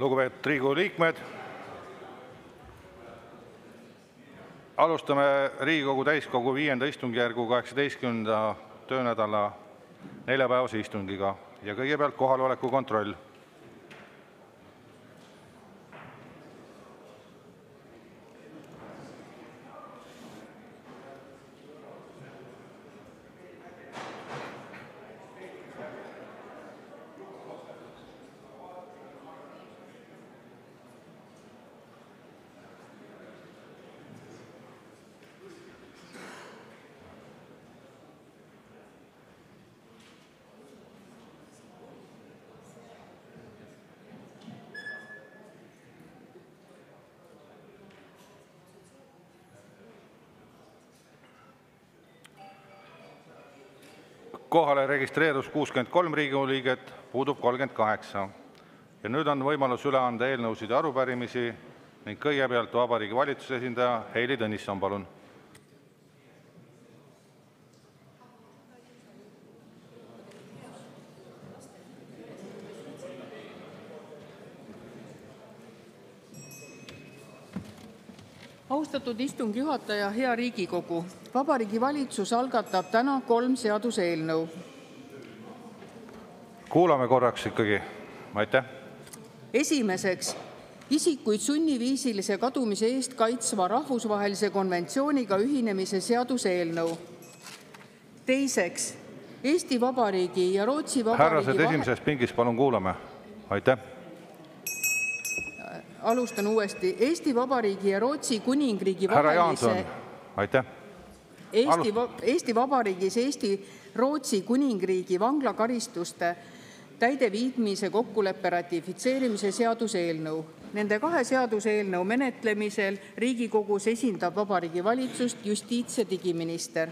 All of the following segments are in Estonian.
Lugupeetud Riigikogu liikmed, alustame Riigikogu täiskogu 5. istungjärgu 18. töönädala neljapäevase istungiga ja kõigepealt kohaloleku kontroll. Kohale registreerus 63 Riigikogu liiget, puudub 38. Ja nüüd on võimalus üle anda eelnõusid ja arupärimisi ning kõigepealt Vabariigi Valitsuse esindaja Heili Tõnisson, palun. Austatud istungi juhataja, hea Riigikogu. Vabariigi Valitsus algatab täna 3 seaduseelnõu. Kuulame korraks ikkagi. Aitäh. Esimeseks, isikuid sunniviisilise kadumise eest kaitsva rahvusvahelise konventsiooniga ühinemise seaduseelnõu. Teiseks, Eesti Vabariigi ja Rootsi Vabariigi Härrased esimeses pingis, palun kuulame. Aitäh. Alustan uuesti. Eesti Vabariigi ja Rootsi Kuningriigi Härra Jaanson, aitäh. Eesti Vabariigis Eesti-Rootsi Kuningriigi vanglakaristuste täideviimise kokkuleppe ratifitseerimise seaduseelnõu. Nende 2 seaduseelnõu menetlemisel Riigikogus esindab Vabariigi Valitsust justiits- ja digiminister.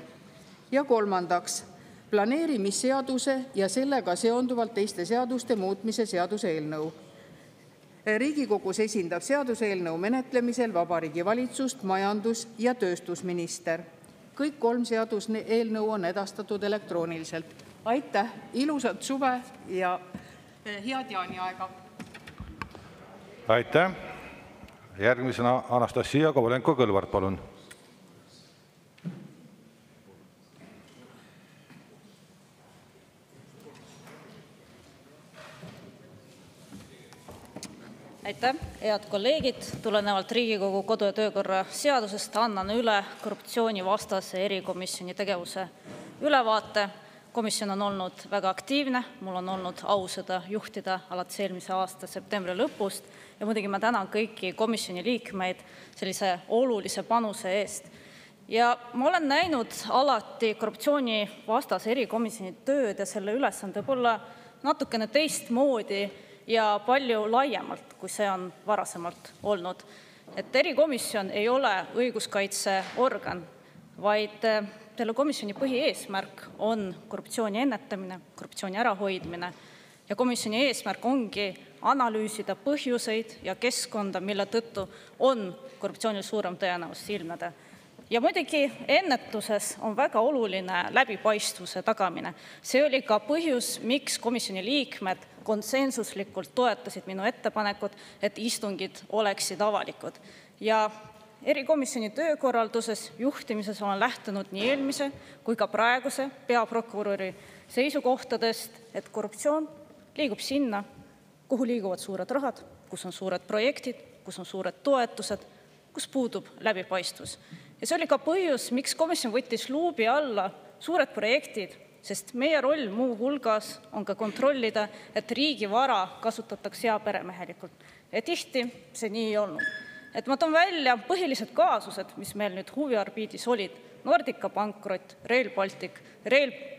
Ja kolmandaks, planeerimisseaduse ja sellega seonduvalt teiste seaduste muutmise seaduseelnõu. Riigikogus esindab seaduseelnõu menetlemisel Vabariigi Valitsust majandus- ja tööstusminister. Kõik 3 seaduseelnõu on edastatud elektrooniliselt. Aitäh, ilusat suve ja head jaaniaega. Aitäh. Järgmisena Anastasia Kovalenko-Kõlvart, palun. Aitäh, head kolleegid. Tulenevalt Riigikogu kodu- ja töökorra seadusest annan üle korruptsioonivastase erikomisjoni tegevuse ülevaate. Komisjon on olnud väga aktiivne, mul on olnud au seda juhtida alates eelmise aasta septembri lõpust ja muidugi ma tänan kõiki komisjoni liikmeid sellise olulise panuse eest. Ja ma olen näinud alati korruptsioonivastase erikomisjoni tööd ja selle ülesande võib-olla natukene teistmoodi ja palju laiemalt, kui see on varasemalt olnud. Et erikomisjon ei ole õiguskaitseorgan, vaid selle komisjoni põhieesmärk on korruptsiooni ennetamine, korruptsiooni ärahoidmine ja komisjoni eesmärk ongi analüüsida põhjuseid ja keskkonda, mille tõttu on korruptsioonil suurem tõenäosus ilmneda. Ja muidugi ennetuses on väga oluline läbipaistvuse tagamine. See oli ka põhjus, miks komisjoni liikmed konsensuslikult toetasid minu ettepanekut, et istungid oleksid avalikud. Ja erikomisjoni töökorralduses juhtimises olen lähtunud nii eelmise kui ka praeguse peaprokuröri seisukohtadest, et korruptsioon liigub sinna, kuhu liiguvad suured rahad, kus on suured projektid, kus on suured toetused, kus puudub läbipaistvus. Ja see oli ka põhjus, miks komisjon võttis luubi alla suured projektid, sest meie roll muu hulgas on ka kontrollida, et riigi vara kasutatakse heaperemehelikult. Ja tihti see nii ei olnud. Et ma toon välja põhilised kaasused, mis meil nüüd huviorbiidis olid. Nordica pankrot, Rail Baltic,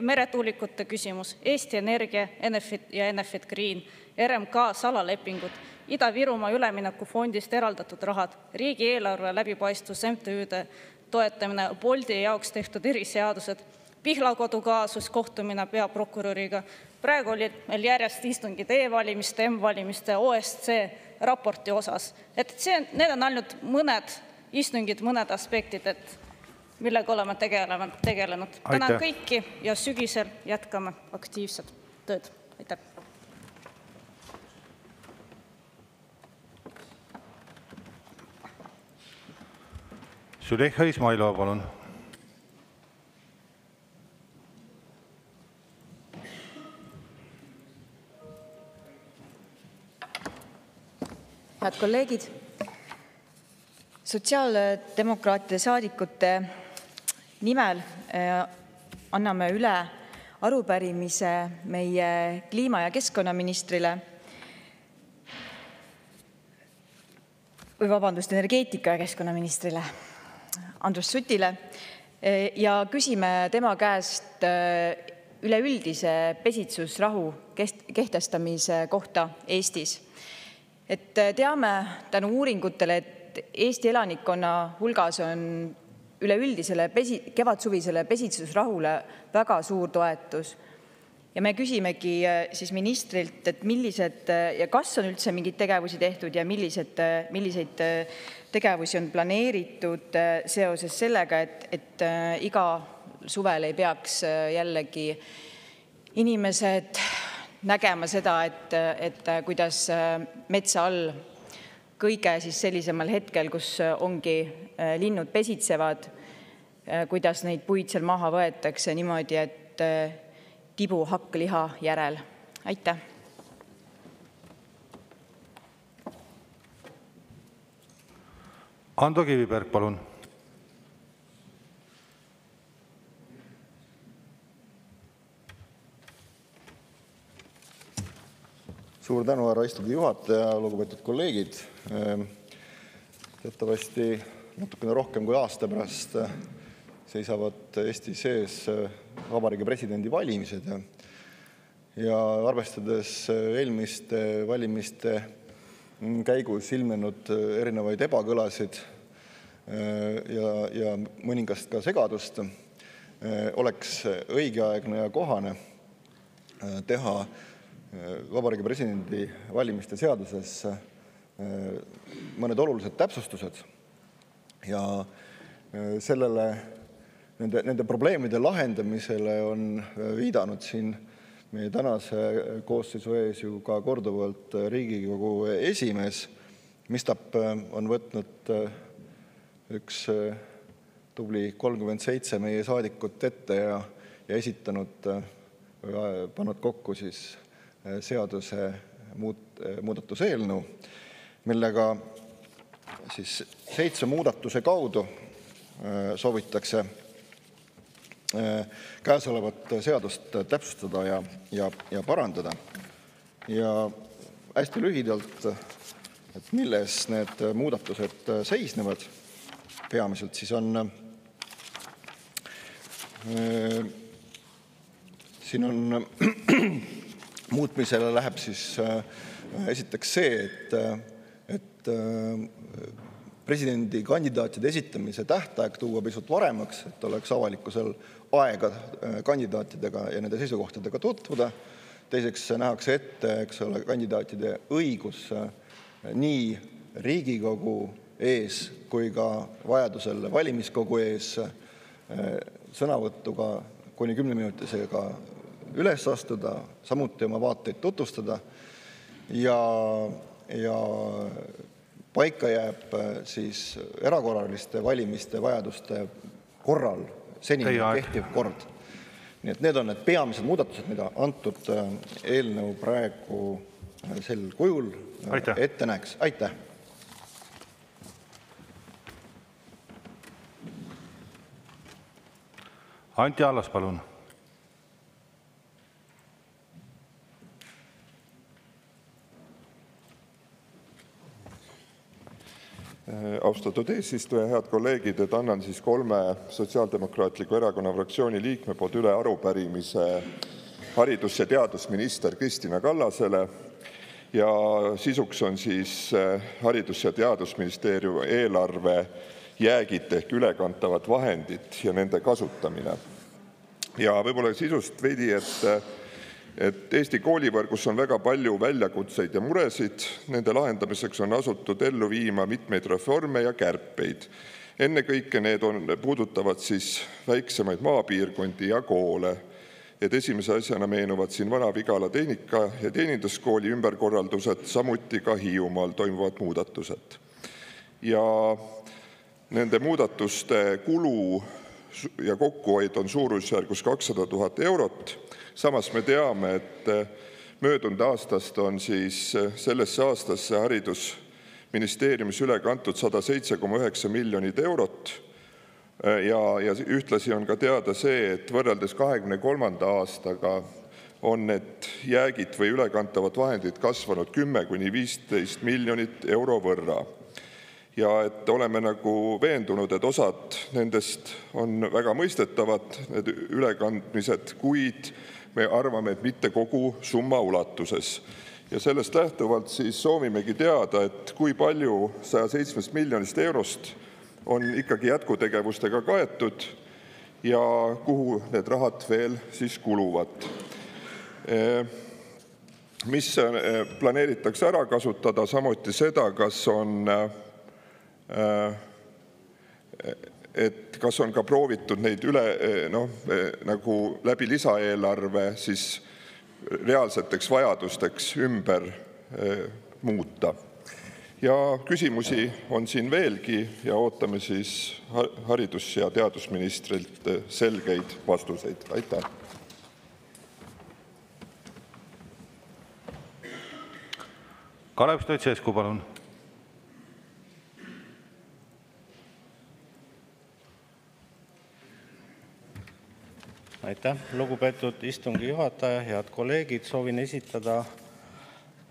meretuulikute küsimus, Eesti Energia, Enefit ja Enefit Green, RMK salalepingud, Ida-Virumaa üleminekufondist eraldatud rahad, riigieelarve läbipaistvus, MTÜ-de toetamine, Bolti jaoks tehtud eriseadused, Pihlakodu kaasus, kohtumine peaprokuröriga. Praegu olid meil järjest istungid e-valimiste, M-valimiste, OSCE raporti osas. Need on ainult mõned istungid, mõned aspektid, millega oleme tegelenud. Tänan kõiki ja sügisel jätkame aktiivset tööd. Aitäh! Züleyxa Izmailova, palun. Head kolleegid, sotsiaaldemokraatide saadikute nimel anname üle arupärimise meie kliima- ja keskkonnaministrile, energeetika- ja keskkonnaministrile Andrus Sutile ja küsime tema käest üleüldise pesitsusrahu kehtestamise kohta Eestis. Et teame tänu uuringutele, et Eesti elanikkonna hulgas on üleüldisele kevadsuvisele pesitsusrahule väga suur toetus. Ja me küsimegi siis ministrilt, et millised ja kas on üldse mingeid tegevusi tehtud ja milliseid tegevusi on planeeritud seoses sellega, et iga suvel ei peaks jällegi inimesed nägema seda, et kuidas metsa all kõige sellisemal hetkel, kus ongi linnud pesitsevad, kuidas neid puid seal maha võetakse niimoodi, et tibu hakkliha järel. Aitäh! Ando Kiviberg, palun. Suur tänu, härra istungi juhataja, lugupeetud kolleegid. Teatavasti natukene rohkem kui aasta pärast seisavad Eesti sees Vabariigi Presidendi valimised ja arvestades eelmiste valimiste käigus ilmenud erinevaid ebakõlasid ja mõningast ka segadust, oleks õigeaegne ja kohane teha Vabariigi Presidendi valimiste seaduses mõned olulised täpsustused ja nende probleemide lahendamisele on viidanud siin meie tänase koosseisu ees ju ka korduvalt Riigikogu esimees, mistap on võtnud üks tubli 37 meie saadikut ette ja esitanud või pannud kokku siis seaduse muudatuse eelnõu, millega siis 7 muudatuse kaudu soovitakse käesolevat seadust täpsustada ja parandada. Ja hästi lühidalt, et milles need muudatused seisnevad, peamiselt siis on siin on muutmisele läheb siis esiteks see, et presidendi kandidaatide esitamise tähtaeg tuua pisut varemaks, et oleks avalikkusel aega kandidaatidega ja nende seisukohtadega tutvuda. Teiseks nähakse ette, kandidaatide õigus nii Riigikogu ees kui ka vajadusel valimiskogu ees sõnavõttuga kuni 10-minutisega üles astuda, samuti oma vaateid tutvustada ja paika jääb siis erakorraliste valimiste vajaduste korral senini kehtiv kord. Nii et need on need peamised muudatused, mida antud eelnõu praegu sel kujul ette näeks. Aitäh! Anti Allas, palun. Austatud eesistuja, head kolleegid, et annan siis 3 Sotsiaaldemokraatliku Erakonna fraktsiooni liikme poolt üle arupärimise haridus- ja teadusminister Kristina Kallasele ja sisuks on siis Haridus- ja Teadusministeeriumi eelarve jäägid ehk ülekantavad vahendid ja nende kasutamine. Ja võib-olla sisust veidi, et Eesti koolivõrgus on väga palju väljakutseid ja muresid. Nende lahendamiseks on asutud ellu viima mitmeid reforme ja kärpeid. Ennekõike need puudutavad siis väiksemaid maapiirkondi ja koole. Et esimese asjana meenuvad siin Vana-Vigala tehnika- ja teeninduskooli ümberkorraldused, samuti ka Hiiumaal toimuvad muudatused. Ja Nende muudatuste kulu ja kokkuhoid on suurusjärgus 200 000 eurot. Samas me teame, et möödunud aastast on siis sellesse aastasse haridusministeeriumis üle kantud 107,9 miljonit eurot. Ja ühtlasi on ka teada see, et võrreldes 2023. aastaga on need jäägid või ülekantavad vahendid kasvanud 10–15 miljonit euro võrra. Ja et oleme nagu veendunud, et osad nendest on väga mõistetavad, need ülekandmised, kuid me arvame, et mitte kogu summa ulatuses. Ja sellest lähtuvalt siis soovimegi teada, et kui palju 107 miljonist eurost on ikkagi jätkutegevustega kaetud ja kuhu need rahad veel siis kuluvad. Mis planeeritakse ära kasutada, samuti seda, kas on ka proovitud neid nagu läbi lisaeelarve siis reaalseteks vajadusteks ümber muuta. Ja küsimusi on siin veelgi ja ootame siis haridus- ja teadusministrilt selgeid vastuseid. Aitäh! Kalev Stoicescu, palun! Aitäh, lugupeetud istungi juhataja, head kolleegid! Soovin esitada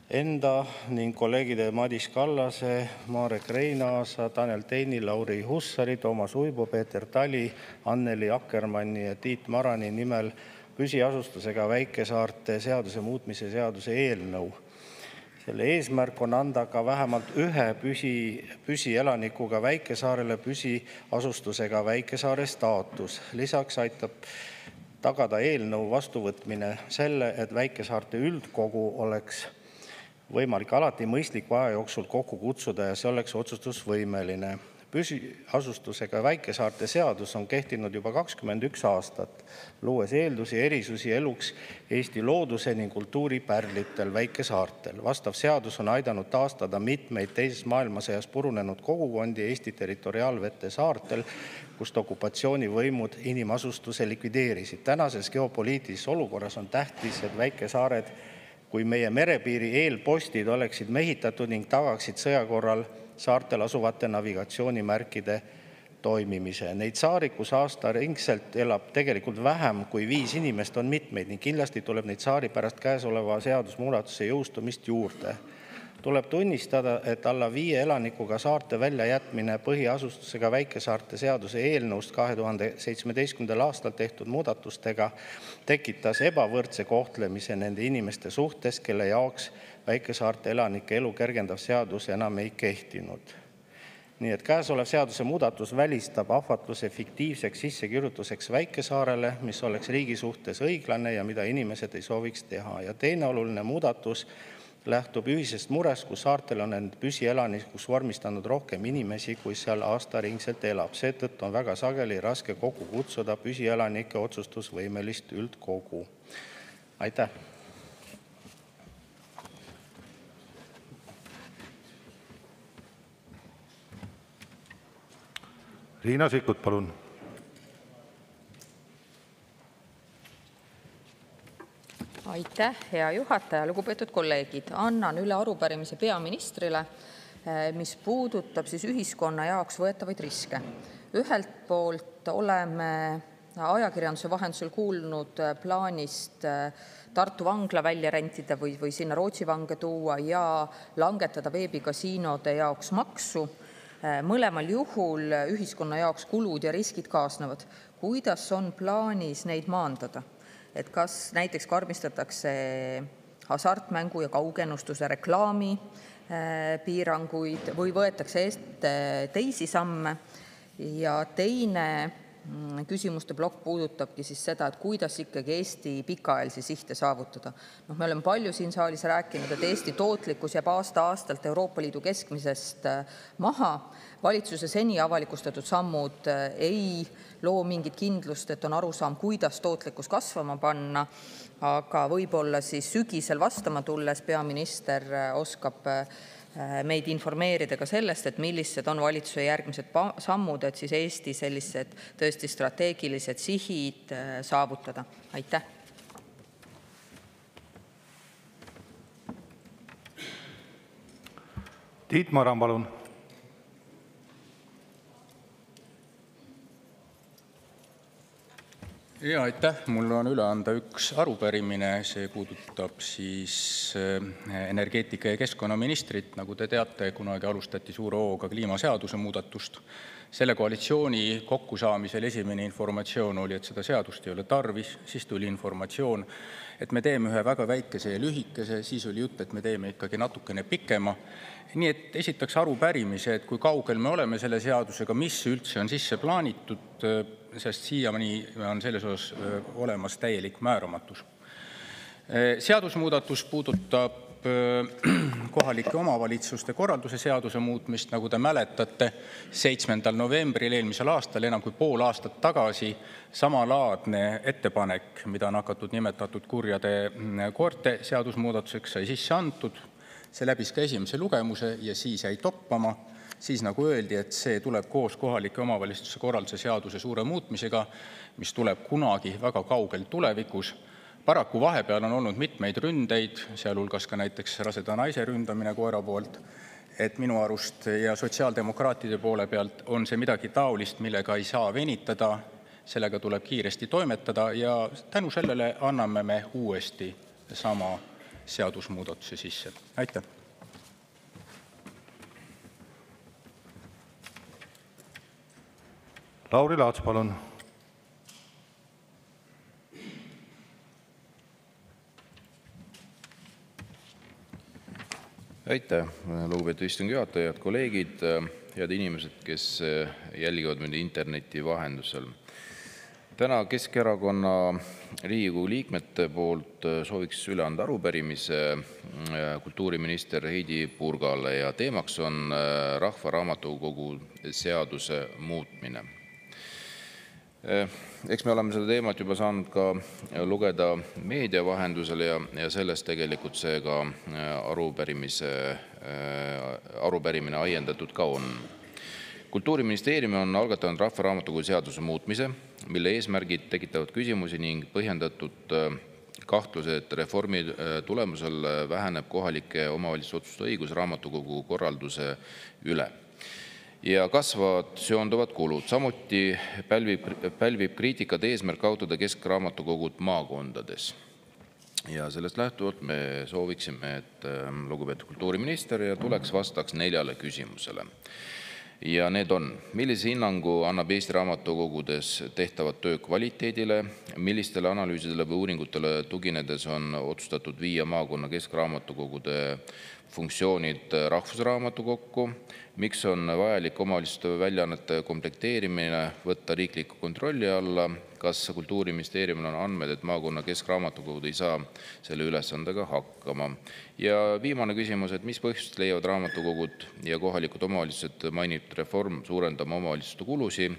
enda ning kolleegide Madis Kallase, Marek Reinaasa, Tanel Teini, Lauri Hussari, Toomas Uibo, Peeter Tali, Anneli Akkermanni ja Tiit Marani nimel püsiasustusega väikesaarte seaduse muutmise seaduse eelnõu. Selle eesmärk on anda ka vähemalt ühe püsielanikuga väikesaarele püsiasustusega väikesaare staatus. Lisaks aitab tagada eelnõu vastuvõtmine selle, et väikesaarte üldkogu oleks võimalik alati mõistliku aja jooksul kokku kutsuda ja see oleks otsustusvõimeline. Püsiasustusega väikesaarte seadus on kehtinud juba 21 aastat, luues eeldusi erisusi eluks Eesti looduse ning kultuuripärlitel väikesaartel. Vastav seadus on aidanud taastada mitmeid teises maailmasõjas purunenud kogukondi Eesti territoriaalvete saartel, kust okupatsioonivõimud inimasustuse likvideerisid. Tänases geopoliitilises olukorras on tähtis, et väikesaared kui meie merepiiri eelpostid oleksid mehitatud ning tagaksid sõja korral saartel asuvate navigatsioonimärkide toimimise. Neid saari, kus aastaringselt elab tegelikult vähem kui 5 inimest, on mitmeid ning kindlasti tuleb neid saari pärast käesoleva seadusmuudatuse jõustumist juurde. Tuleb tunnistada, et alla 5 elanikuga saarte väljajätmine põhiasustusega väikesaarte seaduse eelnõust 2017. aastal tehtud muudatustega tekitas ebavõrdse kohtlemise nende inimeste suhtes, kelle jaoks väikesaarte elanike elu kergendav seadus enam ei kehtinud. Nii et käesolev seaduse muudatus välistab ahvatluse fiktiivseks sissekirjutuseks väikesaarele, mis oleks riigi suhtes õiglane ja mida inimesed ei sooviks teha. Ja teine oluline muudatus lähtub ühisest murest, kus saartel on end püsielanikuks vormistanud rohkem inimesi, kui seal aastaringselt elab. Seetõttu on väga sageli raske kokku kutsuda püsielanike otsustusvõimelist üldkogu. Aitäh! Riina Sikkut, palun! Aitäh, hea juhataja, lugupeetud kolleegid! Annan üle arupärimise peaministrile, mis puudutab ühiskonna jaoks võetavaid riske. Ühelt poolt oleme ajakirjanduse vahendusel kuulnud plaanist Tartu vangla välja rentida või sinna Rootsi vange tuua ja langetada veebikasiinode jaoks maksu. Mõlemal juhul ühiskonna jaoks kulud ja riskid kaasnevad. Kuidas on plaanis neid maandada? Et kas näiteks karmistatakse hasartmängu ja kaugennustuse reklaami piiranguid või võetakse ette teisi samme? Ja teine küsimuste plokk puudutabki seda, et kuidas ikkagi Eesti pikaajalisi sihte saavutada. Me oleme palju siin saalis rääkinud, et Eesti tootlikkus jääb aasta-aastalt Euroopa Liidu keskmisest maha. Valitsuse seni avalikustatud sammud ei loo mingit kindlust, et on arusaam, kuidas tootlikkus kasvama panna, aga võib-olla sügisel vastama tulles peaminister oskab meid informeerida ka sellest, et millised on valitsuse järgmised sammud, et siis Eesti sellised tõesti strateegilised sihid saavutada. Aitäh! Tiit Maran, palun! Ja aitäh! Mul on üle anda üks arupärimine. See puudutab siis energeetika- ja keskkonnaministrit. Nagu te teate, kunagi alustati suure hooga kliimaseaduse muudatust. Selle koalitsiooni kokkusaamisel esimene informatsioon oli, et seda seadust ei ole tarvis. Siis tuli informatsioon, et me teeme ühe väga väikese ja lühikese. Siis oli jutt, et me teeme ikkagi natukene pikema. Nii et esitaks arupärimise, et kui kaugel me oleme selle seadusega, mis üldse on sisse plaanitud, sest siiamaani on selles osas olemas täielik määramatus. Seadusmuudatus puudutab kohalike omavalitsuste korralduse seaduse muutmist. Nagu te mäletate, 7. novembril eelmisel aastal, enam kui pool aastat tagasi, samalaadne ettepanek, mida on hakatud nimetatud kurjade koerte seadusmuudatuseks, sai sisse antud. See läbis ka esimese lugemuse ja siis jäi toppama. Siis nagu öeldi, et see tuleb koos kohalike omavalitsuse korralduse seaduse suure muutmisega, mis tuleb kunagi väga kaugel tulevikus. Paraku vahepeal on olnud mitmeid ründeid, sealhulgas ka näiteks raseda naise ründamine koera poolt. Et minu arust ja sotsiaaldemokraatide poole pealt on see midagi taolist, millega ei saa venitada, sellega tuleb kiiresti toimetada ja tänu sellele anname me uuesti sama seadusmuudatuse sisse. Aitäh! Lauri Laats, palun! Aitäh, lugupeetud istungi juhataja, head kolleegid, head inimesed, kes jälgivad meid interneti vahendusel. Täna Keskerakonna Riigikogu liikmete poolt sooviks üle anda arupärimise kultuuriminister Heidy Purgale ja teemaks on rahvaraamatukogu seaduse muutmine. Eks me oleme seda teemat juba saanud ka lugeda meedia vahendusel ja sellest tegelikult see ka arupärimine ajendatud ka on. Kultuuriministeerium on algatanud rahvaraamatukogu seaduse muutmise, mille eesmärgid tekitavad küsimusi ning põhjendatud kahtluse, et reformi tulemusel väheneb kohalike omavalitsuste otsuste õigus raamatukogu korralduse üle. Ja kasvavad seonduvad kulud. Samuti pälvib kriitikat eesmärk kaotada keskraamatukogud maakondades. Ja sellest lähtuvalt me sooviksime, et lugupeetud kultuuriminister tuleks vastaks 4 küsimusele. Ja need on: millise hinnangu annab Eesti raamatukogudes tehtavat töö kvaliteedile, millistele analüüsidele või uuringutele tuginedes on otsustatud viia maakonna keskraamatukogude funktsioonid rahvusraamatukokku, miks on vajalik omavalitsuste väljaannete komplekteerimine võtta riikliku kontrolli alla, kas Kultuuriministeeriumil on andmed, et maakonna keskraamatukogud ei saa selle ülesandega hakkama. Ja viimane küsimus, et mis põhjust leiavad raamatukogud ja kohalikud omavalitsused mainitud reform suurendama omavalitsuste kulusi,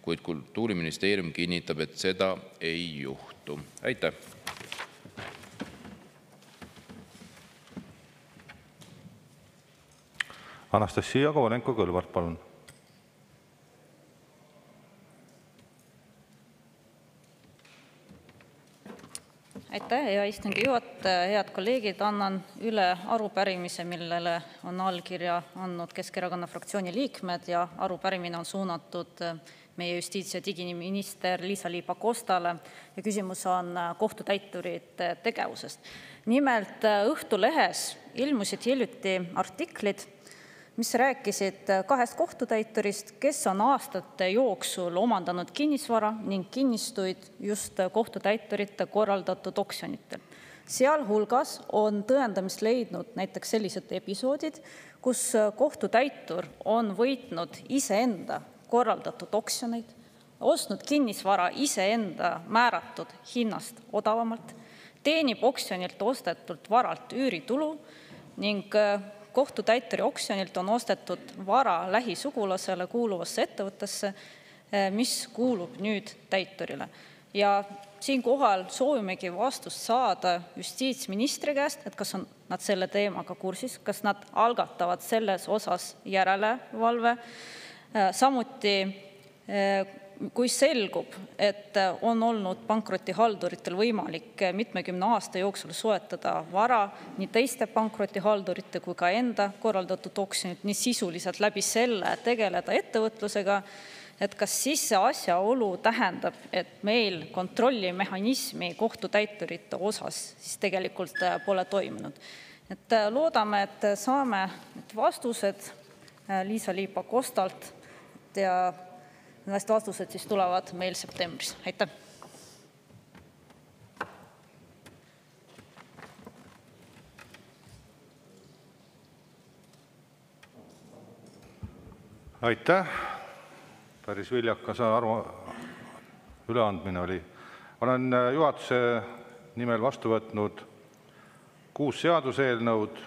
kuid Kultuuriministeerium kinnitab, et seda ei juhtu. Aitäh! Anastassia Kovalenko-Kõlvart, palun! Aitäh, hea istungi juhataja, head kolleegid! Annan üle arupärimise, millele on allkirja andnud Keskerakonna fraktsiooni liikmed ja arupärimine on suunatud meie justiits- ja digiminister Liisa-Ly Pakostale ja küsimus on kohtutäiturite tegevusest. Nimelt Õhtulehes ilmusid hiljuti artiklid, mis rääkisid 2 kohtutäiturist, kes on aastate jooksul omandanud kinnisvara ning kinnistuid just kohtutäiturite korraldatud oksjonitel. Sealhulgas on tõendamist leidnud näiteks sellised episoodid, kus kohtutäitur on võitnud iseenda korraldatud oksjoneid, ostnud kinnisvara iseenda määratud hinnast odavamalt, teenib oksjonilt ostetult varalt üüritulu ning kohtutäituri oksjonilt on ostetud vara lähisugulasele kuuluvasse ettevõttesse, mis kuulub nüüd täiturile. Ja siinkohal soovimegi vastust saada justiitsministri käest, et kas nad selle teemaga kursis, kas nad algatavad selles osas järelevalve. Samuti, kui selgub, et on olnud pankrotihalduritel võimalik mitmekümne aasta jooksul soetada vara nii teiste pankrotihaldurite kui ka enda korraldatud oksjonit, nii sisuliselt läbi selle tegeleda ettevõtlusega, et kas siis see asjaolu tähendab, et meil kontrollimehhanismi kohtutäiturite osas siis tegelikult pole toimunud. Et loodame, et saame need vastused Liisa-Ly Pakostalt ja need vastused siis tulevad meil septembris. Aitäh! Aitäh! Päris viljakas üleandmine oli. Olen juhatuse nimel vastu võtnud 6 seaduseelnõud,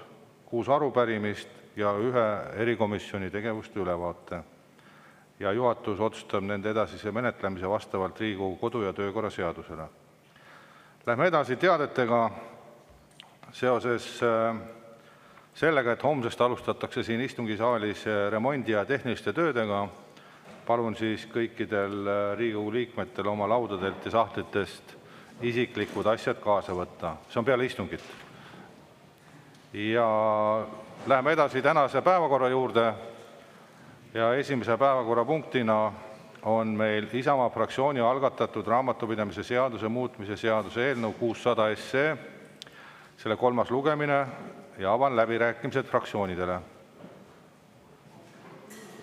6 arupärimist ja 1 erikomisjoni tegevuste ülevaate. Ja juhatus otsustab nende edasise menetlemise vastavalt Riigikogu kodu- ja töökorra seadusele. Lähme edasi teadetega seoses sellega, et homsest alustatakse siin istungisaalis remondi ja tehniliste töödega. Palun siis kõikidel Riigikogu liikmetel oma laudadelt ja sahtlitest isiklikud asjad kaasa võtta. See on peale istungit. Ja läheme edasi tänase päevakorra juurde. Ja esimese päevakorrapunktina on meil Isamaa fraktsiooni algatatud raamatupidamise seaduse muutmise seaduse eelnõu 600 SE, selle 3. lugemine ja avan läbirääkimised fraktsioonidele.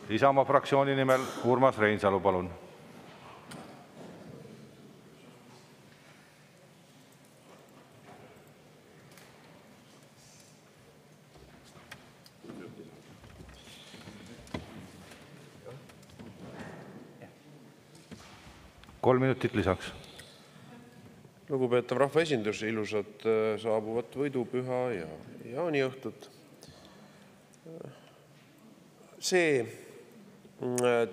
Isamaa fraktsiooni nimel Urmas Reinsalu, palun. Kolm minutit lisaks. Lugupeetav rahvaesindus, ilusat saabuvat võidupüha ja jaaniõhtut. See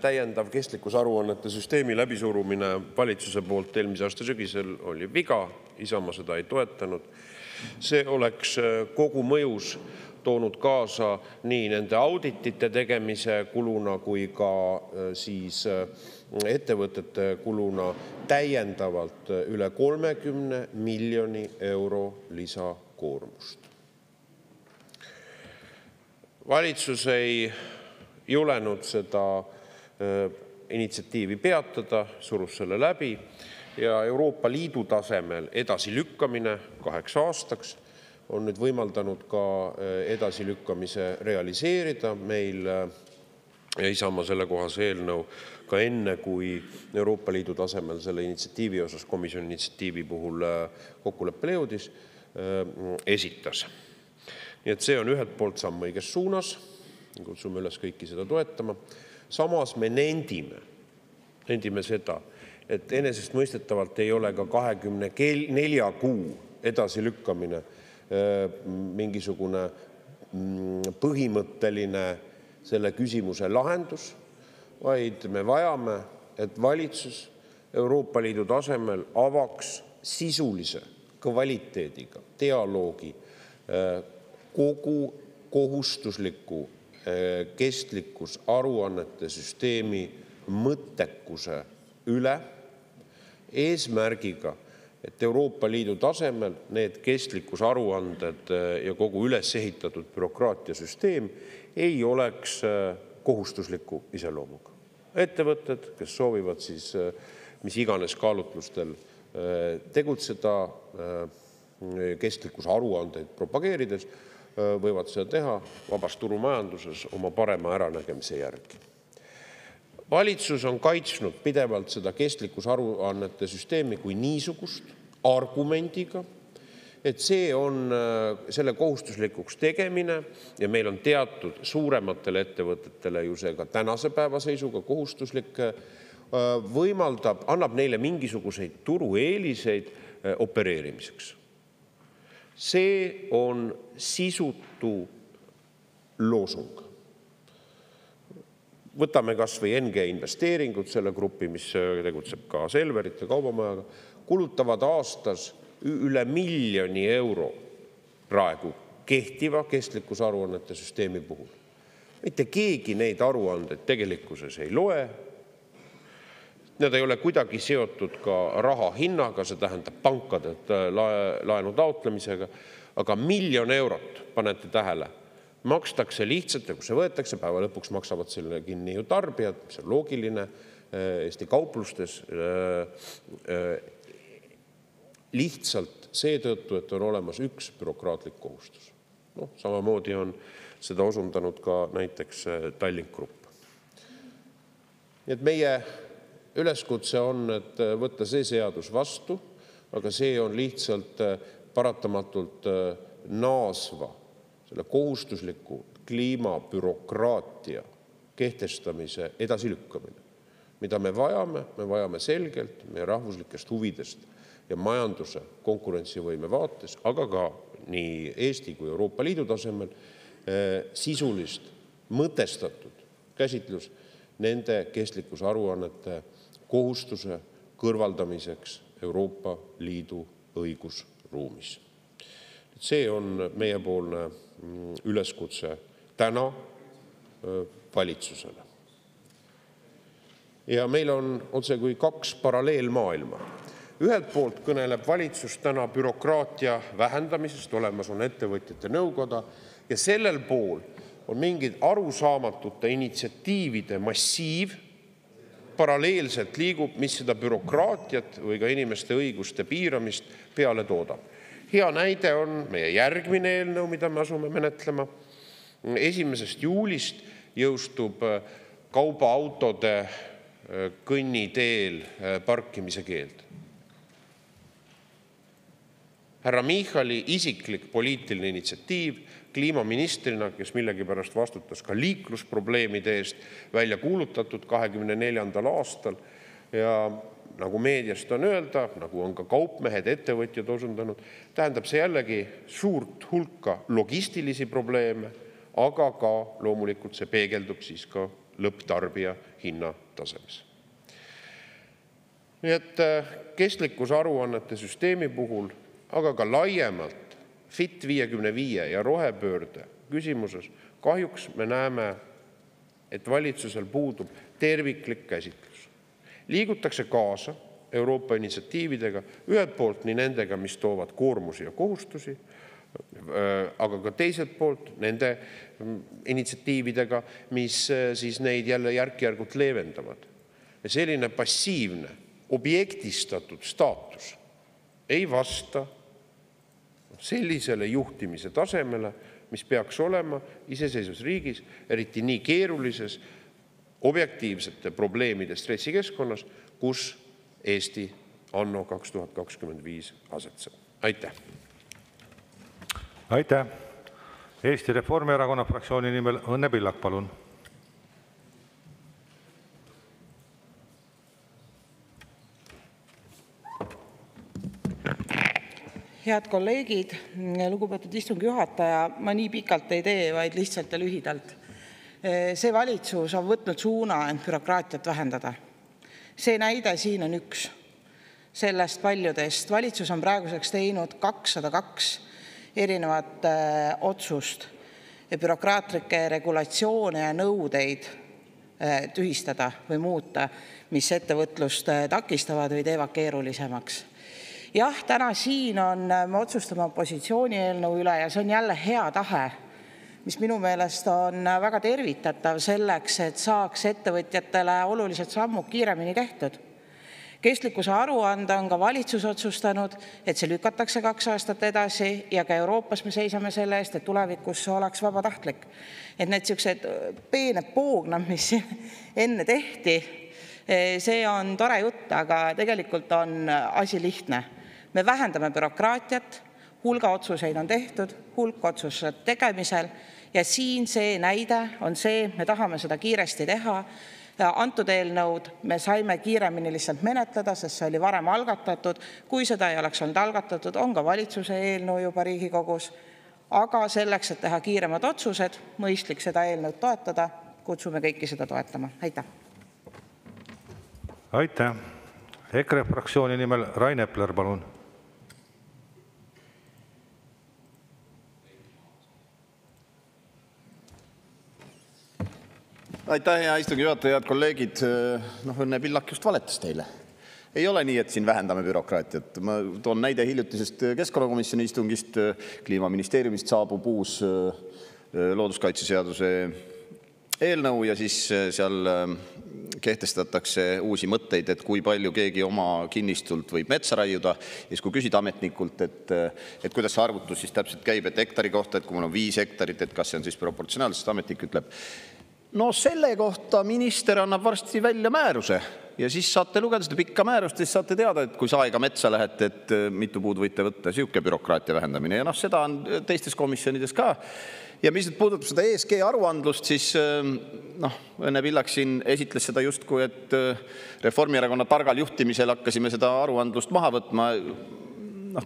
täiendav kestlikkusaruannete süsteemi läbisurumine valitsuse poolt eelmise aasta sügisel oli viga, Isamaa seda ei toetanud. See oleks kogu mõjus toonud kaasa nii nende auditite tegemise kuluna kui ka siis ettevõtete kuluna täiendavalt üle 30 miljoni euro lisakoormust. Valitsus ei julenud seda initsiatiivi peatada, surus selle läbi ja Euroopa Liidu tasemel edasilükkamine 8 aastaks on nüüd võimaldanud ka edasilükkamise realiseerida meil ja Isamaa sellekohase eelnõu ka enne, kui Euroopa Liidu tasemel selle initsiatiivi osas komisjoni initsiatiivi puhul kokkuleppele jõudis, esitas. Nii et see on ühelt poolt samm õiges suunas, kutsume üles kõiki seda toetama. Samas me nendime seda, et enesestmõistetavalt ei ole ka 24 kuu edasilükkamine mingisugune põhimõtteline selle küsimuse lahendus, vaid me vajame, et valitsus Euroopa Liidu tasemel avaks sisulise kvaliteediga dialoogi kogu kohustusliku kestlikkusaruannete süsteemi mõttekuse üle eesmärgiga, et Euroopa Liidu tasemel need kestlikkusaruanded ja kogu üles ehitatud bürokraatiasüsteem ei oleks kohustusliku iseloomuga. Ettevõtted, kes soovivad siis mis iganes kaalutlustel tegutseda kestlikkusaruandeid propageerides, võivad seda teha vabas turumajanduses oma parema äranägemise järgi. Valitsus on kaitsnud pidevalt seda kestlikkusaruannete süsteemi kui niisugust argumendiga, et see on selle kohustuslikuks tegemine ja meil on teatud suurematele ettevõtetele ju see ka tänase päeva seisuga kohustuslik, võimaldab, annab neile mingisuguseid turueeliseid opereerimiseks. See on sisutu loosung. Võtame kas või NG Investeeringud, selle grupi, mis tegutseb ka Selverite kaubamajaga, kulutavad aastas üle 1 miljoni euro praegu kehtiva kestlikkusaruannete süsteemi puhul. Mitte keegi neid aruandeid tegelikkuses ei loe. Need ei ole kuidagi seotud ka raha hinnaga, see tähendab pankadelt laenu taotlemisega, aga 1 miljon eurot, panete tähele, makstakse lihtsalt, ja kui see võetakse, päeva lõpuks maksavad selle kinni ju tarbijad, mis on loogiline Eesti kauplustes, lihtsalt seetõttu, et on olemas üks bürokraatlik kohustus. Samamoodi on seda osundanud ka näiteks Tallink Grupp. Nii et meie üleskutse on, et võtta see seadus vastu, aga see on lihtsalt paratamatult naasva selle kohustusliku kliimabürokraatia kehtestamise edasilükkamine. Mida me vajame selgelt meie rahvuslikest huvidest ja majanduse konkurentsivõime vaates, aga ka nii Eesti kui Euroopa Liidu tasemel sisulist mõtestatud käsitlus nende kestlikkusaruannete kohustuse kõrvaldamiseks Euroopa Liidu õigusruumis. See on meiepoolne üleskutse täna valitsusele. Ja meil on otse kui 2 paralleelmaailma. Ühelt poolt kõneleb valitsus täna bürokraatia vähendamisest, olemas on ettevõtjate nõukoda, ja sellel pool on mingid arusaamatute initsiatiivide massiiv, paralleelselt liigub, mis seda bürokraatiat või ka inimeste õiguste piiramist peale toodab. Hea näide on meie järgmine eelnõu, mida me asume menetlema. 1. juulist jõustub kaubaautode kõnniteel parkimise keeld. Härra Michali isiklik poliitiline initsiatiiv kliimaministrina, kes millegipärast vastutas ka liiklusprobleemide eest, välja kuulutatud 24. aastal ja nagu meediast on öelda, nagu on ka kaupmehed, ettevõtjad osundanud, tähendab see jällegi suurt hulka logistilisi probleeme, aga ka loomulikult see peegeldub siis ka lõpptarbija hinnatasemes. Nii et kestlikkusaruannete süsteemi puhul, aga ka laiemalt Fit 55 ja rohepöörde küsimuses kahjuks me näeme, et valitsusel puudub terviklik käsitlus. Liigutakse kaasa Euroopa initsiatiividega, ühelt poolt nii nendega, mis toovad koormusi ja kohustusi, aga ka teiselt poolt nende initsiatiividega, mis siis neid jälle järk-järgult leevendavad. Ja selline passiivne, objektistatud staatus ei vasta sellisele juhtimise tasemele, mis peaks olema iseseisvas riigis, eriti nii keerulises objektiivsete probleemide stressikeskkonnas, kus Eesti anno 2025 asetseb. Aitäh! Aitäh! Eesti Reformierakonna fraktsiooni nimel Õnne Pillak, palun! Head kolleegid, lugupeetud istungi juhataja, ma nii pikalt ei tee, vaid lihtsalt ja lühidalt. See valitsus on võtnud suuna end bürokraatiat vähendada. See näide siin on üks sellest paljudest. Valitsus on praeguseks teinud 202 erinevat otsust bürokraatlikke regulatsioone ja nõudeid tühistada või muuta, mis ettevõtlust takistavad või teevad keerulisemaks. Jah, täna siin me otsustame opositsiooni eelnõu üle ja see on jälle hea tahe, mis minu meelest on väga tervitatav selleks, et saaks ettevõtjatele olulised sammud kiiremini tehtud. Kestlikkuse aruande on ka valitsus otsustanud, et see lükatakse 2 aastat edasi ja ka Euroopas me seisame selle eest, et tulevikus oleks vabatahtlik. Et need sellised peened poognad, mis enne tehti, see on tore jutt, aga tegelikult on asi lihtne. Me vähendame bürokraatiat, hulga otsuseid on tehtud, hulk otsused tegemisel ja siin see näide on see, me tahame seda kiiresti teha. Antud eelnõud me saime kiiremini lihtsalt menetleda, sest see oli varem algatatud. Kui seda ei oleks olnud algatatud, on ka valitsuse eelnõu juba Riigikogus. Aga selleks, et teha kiiremad otsused, mõistlik seda eelnõud toetada kutsume kõiki seda toetama. Aitäh! Aitäh! EKRE fraktsiooni nimel Rain Epler, palun! Aitäh, hea istungi juhataja, head kolleegid! Õnne Pillak just valetas teile. Ei ole nii, et siin vähendame bürokraatiat. Ma toon näide hiljutisest keskkonnakomisjoni istungist. Kliimaministeeriumist saabub uus looduskaitseseaduse eelnõu ja siis seal kehtestatakse uusi mõtteid, et kui palju keegi oma kinnistult võib metsa raiuda. Ja siis kui küsida ametnikult, et kuidas see arvutus siis täpselt käib, et hektari kohta, et kui mul on 5 hektarit, et kas see on siis proportsionaalne, sest ametnik ütleb, no selle kohta minister annab varsti välja määruse ja siis saate lugeda seda pikka määrust ja siis saate teada, et kui saega metsa lähete, et mitu puud võite võtta, sihuke bürokraatia vähendamine. Ja seda on teistes komisjonides ka. Ja mis nüüd puudutab seda ESG aruandlust, siis Õnne Pillak siin esitles seda justkui, et Reformierakonna targal juhtimisel hakkasime seda aruandlust maha võtma.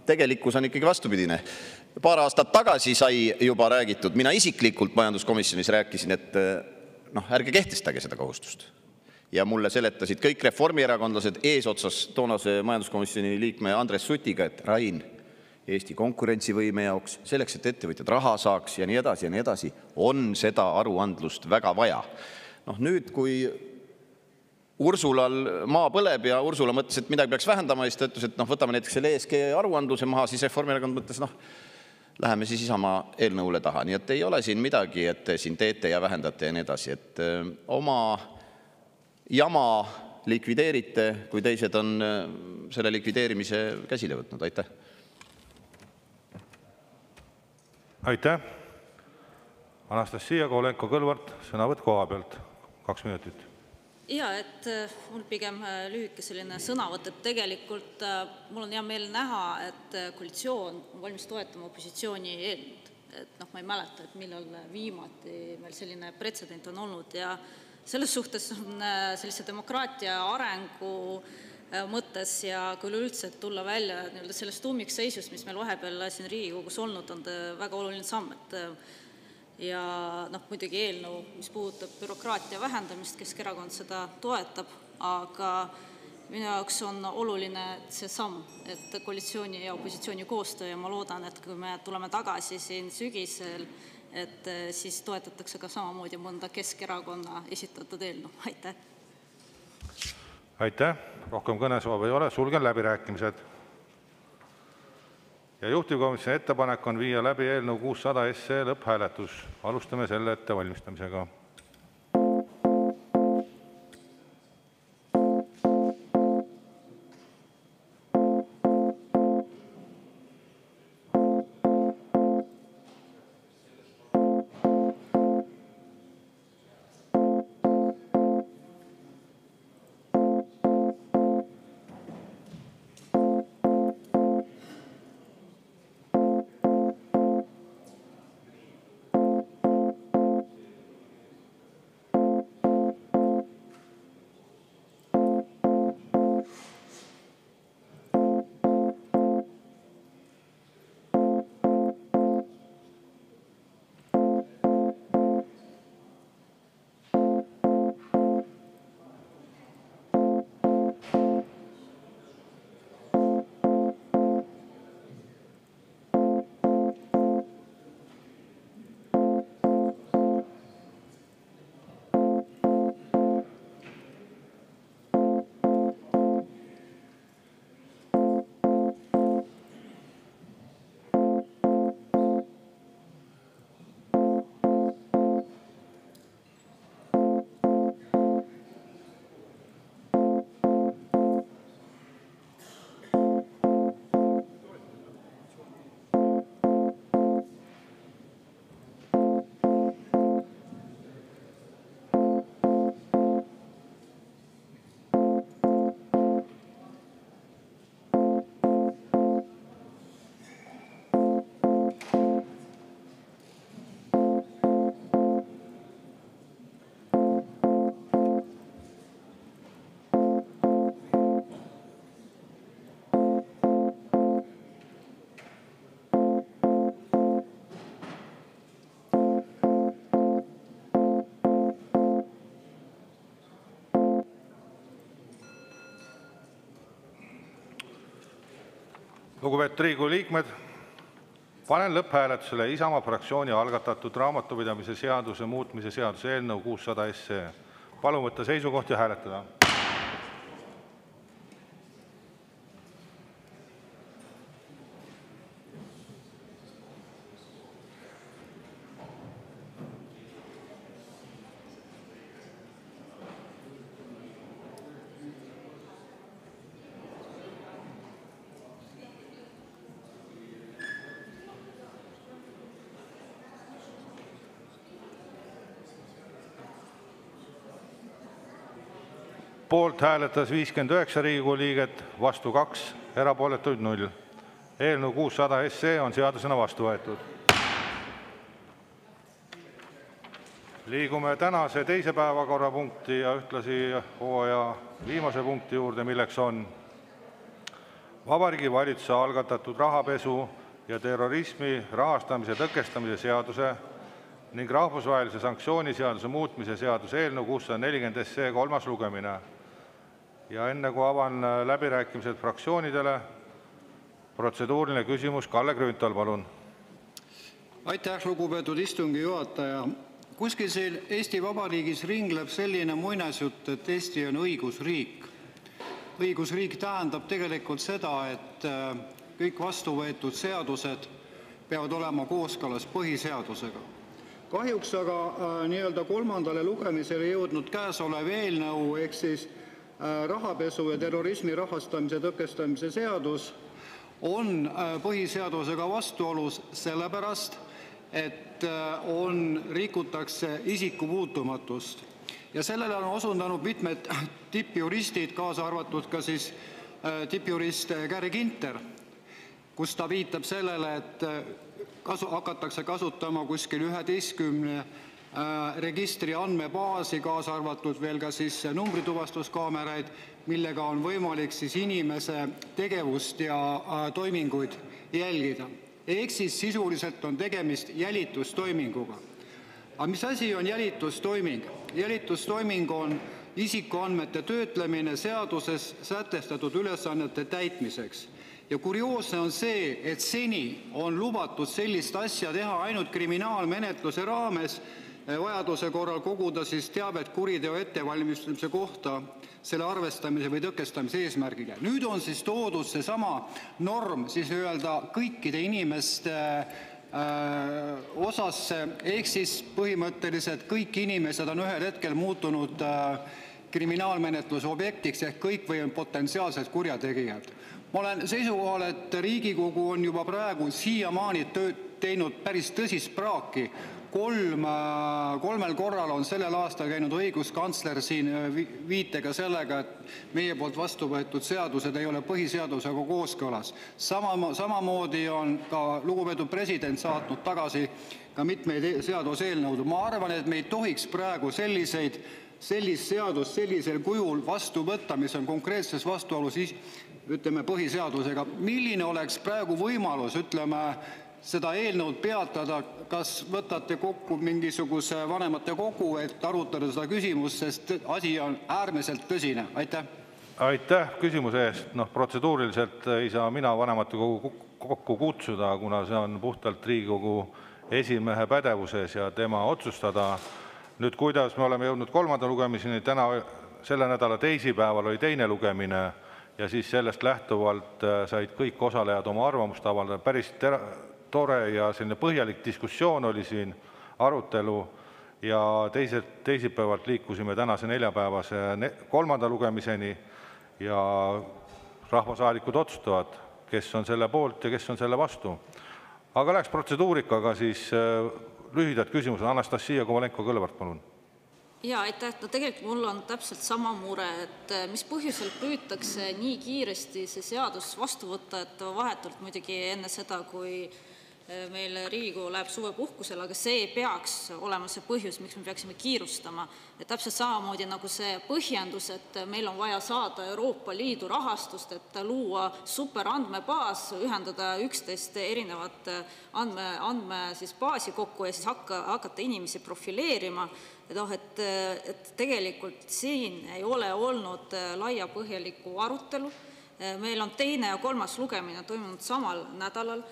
Tegelikkus on ikkagi vastupidine. Paar aastat tagasi sai juba räägitud, mina isiklikult majanduskomisjonis rääkisin, et ärge kehtestage seda kohustust. Ja mulle seletasid kõik reformierakondlased eesotsas toonase majanduskomisjoni liikme Andres Sutiga, et Rain, Eesti konkurentsivõime jaoks, selleks, et ettevõtjad raha saaks ja nii edasi, on seda aruandlust väga vaja. Nüüd, kui Ursulal maa põleb ja Ursula mõtles, et midagi peaks vähendama, siis ta ütles, et võtame näiteks selle ESG aruandluse maha, siis Reformierakond mõtles, läheme siis Isamaa eelnõule taha. Nii et ei ole siin midagi, et te siin teete ja vähendate ja nii edasi. Et oma jama likvideerite, kui teised on selle likvideerimise käsile võtnud. Aitäh! Aitäh! Anastasia Kolenko-Kõlvart, sõnavõtt koha pealt. 2 minutit. Ja, et mul pigem lühike selline sõnavõtt, et tegelikult mul on hea meel näha, et koalitsioon on valmis toetama opositsiooni eelnõud. Ma ei mäleta, et millal viimati meil selline pretsedent on olnud ja selles suhtes on sellise demokraatia arengu mõttes ja kui üleüldse tulla välja sellest ummikseisust, mis meil vahepeal siin Riigikogus olnud, on väga oluline samm, ja muidugi eelnõu, mis puudutab bürokraatia vähendamist, Keskerakond seda toetab, aga minu jaoks on oluline see samm, et koalitsiooni ja opositsiooni koostöö ja ma loodan, et kui me tuleme tagasi siin sügisel, et siis toetatakse ka samamoodi mõnda Keskerakonna esitatud eelnõu. Aitäh! Aitäh! Rohkem kõnesoove ei ole, sulgen läbirääkimised. Ja juhtivkomisjoni ettepanek on viia läbi eelnõu 600 SE lõpphääletus. Alustame selle ettevalmistamisega. Lugupeetud Riigikogu liikmed, panen lõpphääletusele Isamaa fraktsiooni algatatud raamatupidamise seaduse muutmise seaduse eelnõu 600 SE. Palun võtta seisukoht ja hääletada. Poolt hääletas 59 Riigikogu liiget, vastu 2, erapooletuid 0. Eelnõu 600 SE on seadusena vastu võetud. Liigume tänase teise päevakorrapunkti ja ühtlasi hooaja viimase punkti juurde, milleks on Vabariigi Valitsuse algatatud rahapesu ja terrorismi rahastamise tõkestamise seaduse ning rahvusvahelise sanktsiooni seaduse muutmise seaduse eelnõu 640 SE kolmas lugemine. Ja enne kui avan läbirääkimised fraktsioonidele, protseduuriline küsimus, Kalle Grünthal, palun. Aitäh, lugupeetud istungi juhataja. Kuskil siin Eesti Vabariigis ringleb selline muinasjutt, et Eesti on õigusriik. Õigusriik tähendab tegelikult seda, et kõik vastu võetud seadused peavad olema kooskõlas põhiseadusega. Kahjuks aga nii-öelda kolmandale lugemisele jõudnud käesolev eelnõu ehk siis rahapesu ja terrorismi rahastamise tõkestamise seadus on põhiseadusega vastuolus sellepärast, et rikutakse isikupuutumatust. Ja sellele on osundanud mitmed tippjuristid, kaasa arvatud ka siis tippjurist Gary Ginter, kus ta viitab sellele, et hakatakse kasutama kuskil 11 registri andmebaasi, kaasa arvatud veel ka siis numbrituvastuskaameraid, millega on võimalik siis inimese tegevust ja toiminguid jälgida. Ehk siis sisuliselt on tegemist jälitustoiminguga. Aga mis asi on jälitustoiming? Jälitustoiming on isikuandmete töötlemine seaduses sätestatud ülesannete täitmiseks. Ja kurioosne on see, et seni on lubatud sellist asja teha ainult kriminaalmenetluse raames, vajaduse korral koguda siis teavet kuriteo ettevalmistamise kohta selle arvestamise või tõkestamise eesmärgiga. Nüüd on siis toodud seesama norm siis öelda kõikide inimeste osasse, ehk siis põhimõtteliselt kõik inimesed on ühel hetkel muutunud kriminaalmenetluse objektiks ehk kõik või on potentsiaalsed kurjategijad. Ma olen seisukohal, et Riigikogu on juba praegu siiamaani teinud päris tõsist praaki. Kolmel korral on sellel aastal käinud õiguskantsler siin viitega sellega, et meie poolt vastu võetud seadused ei ole põhiseadusega kooskõlas. Samamoodi on ka lugupeetud president saatnud tagasi ka mitmeid seaduseelnõud. Ma arvan, et me ei tohiks praegu sellist seadust sellisel kujul vastu võtta, mis on konkreetses vastuolus põhiseadusega. Milline oleks praegu võimalus, seda eelnõud peatada, kas võtate kokku mingisuguse vanematekogu, et arutada seda küsimust, sest asi on äärmiselt tõsine. Aitäh. Aitäh küsimuse eest. Protseduuriliselt ei saa mina vanematekogu kokku kutsuda, kuna see on puhtalt Riigikogu esimehe pädevuses ja tema otsustada. Nüüd, kuidas me oleme jõudnud kolmanda lugemiseni, selle nädala teisipäeval oli teine lugemine ja siis sellest lähtuvalt said kõik osalejad oma arvamust avaldada. Päris tore ja selline põhjalik diskussioon oli siin, arutelu, ja teisipäevalt liikusime tänase neljapäevase kolmanda lugemiseni ja rahvasaadikud otsustavad, kes on selle poolt ja kes on selle vastu. Aga läheks protseduurikaga, siis lühidad küsimused. Anastassia Kovalenko-Kõlvart, palun. Jaa, aitäh. Tegelikult mul on täpselt sama mure, et mis põhjusel püütakse nii kiiresti see seadus vastu võtta, et vahetult muidugi enne seda, kui meil Riigikogu läheb suvepuhkusele, aga see ei peaks olema see põhjus, miks me peaksime kiirustama. Täpselt samamoodi nagu see põhjendus, et meil on vaja saada Euroopa Liidu rahastust, et luua superandmebaas, ühendada 11 erinevat andmebaasi kokku ja siis hakata inimesi profileerima. Et tegelikult siin ei ole olnud laiapõhjalikku arutelu. Meil on teine ja kolmas lugemine toimunud samal nädalal.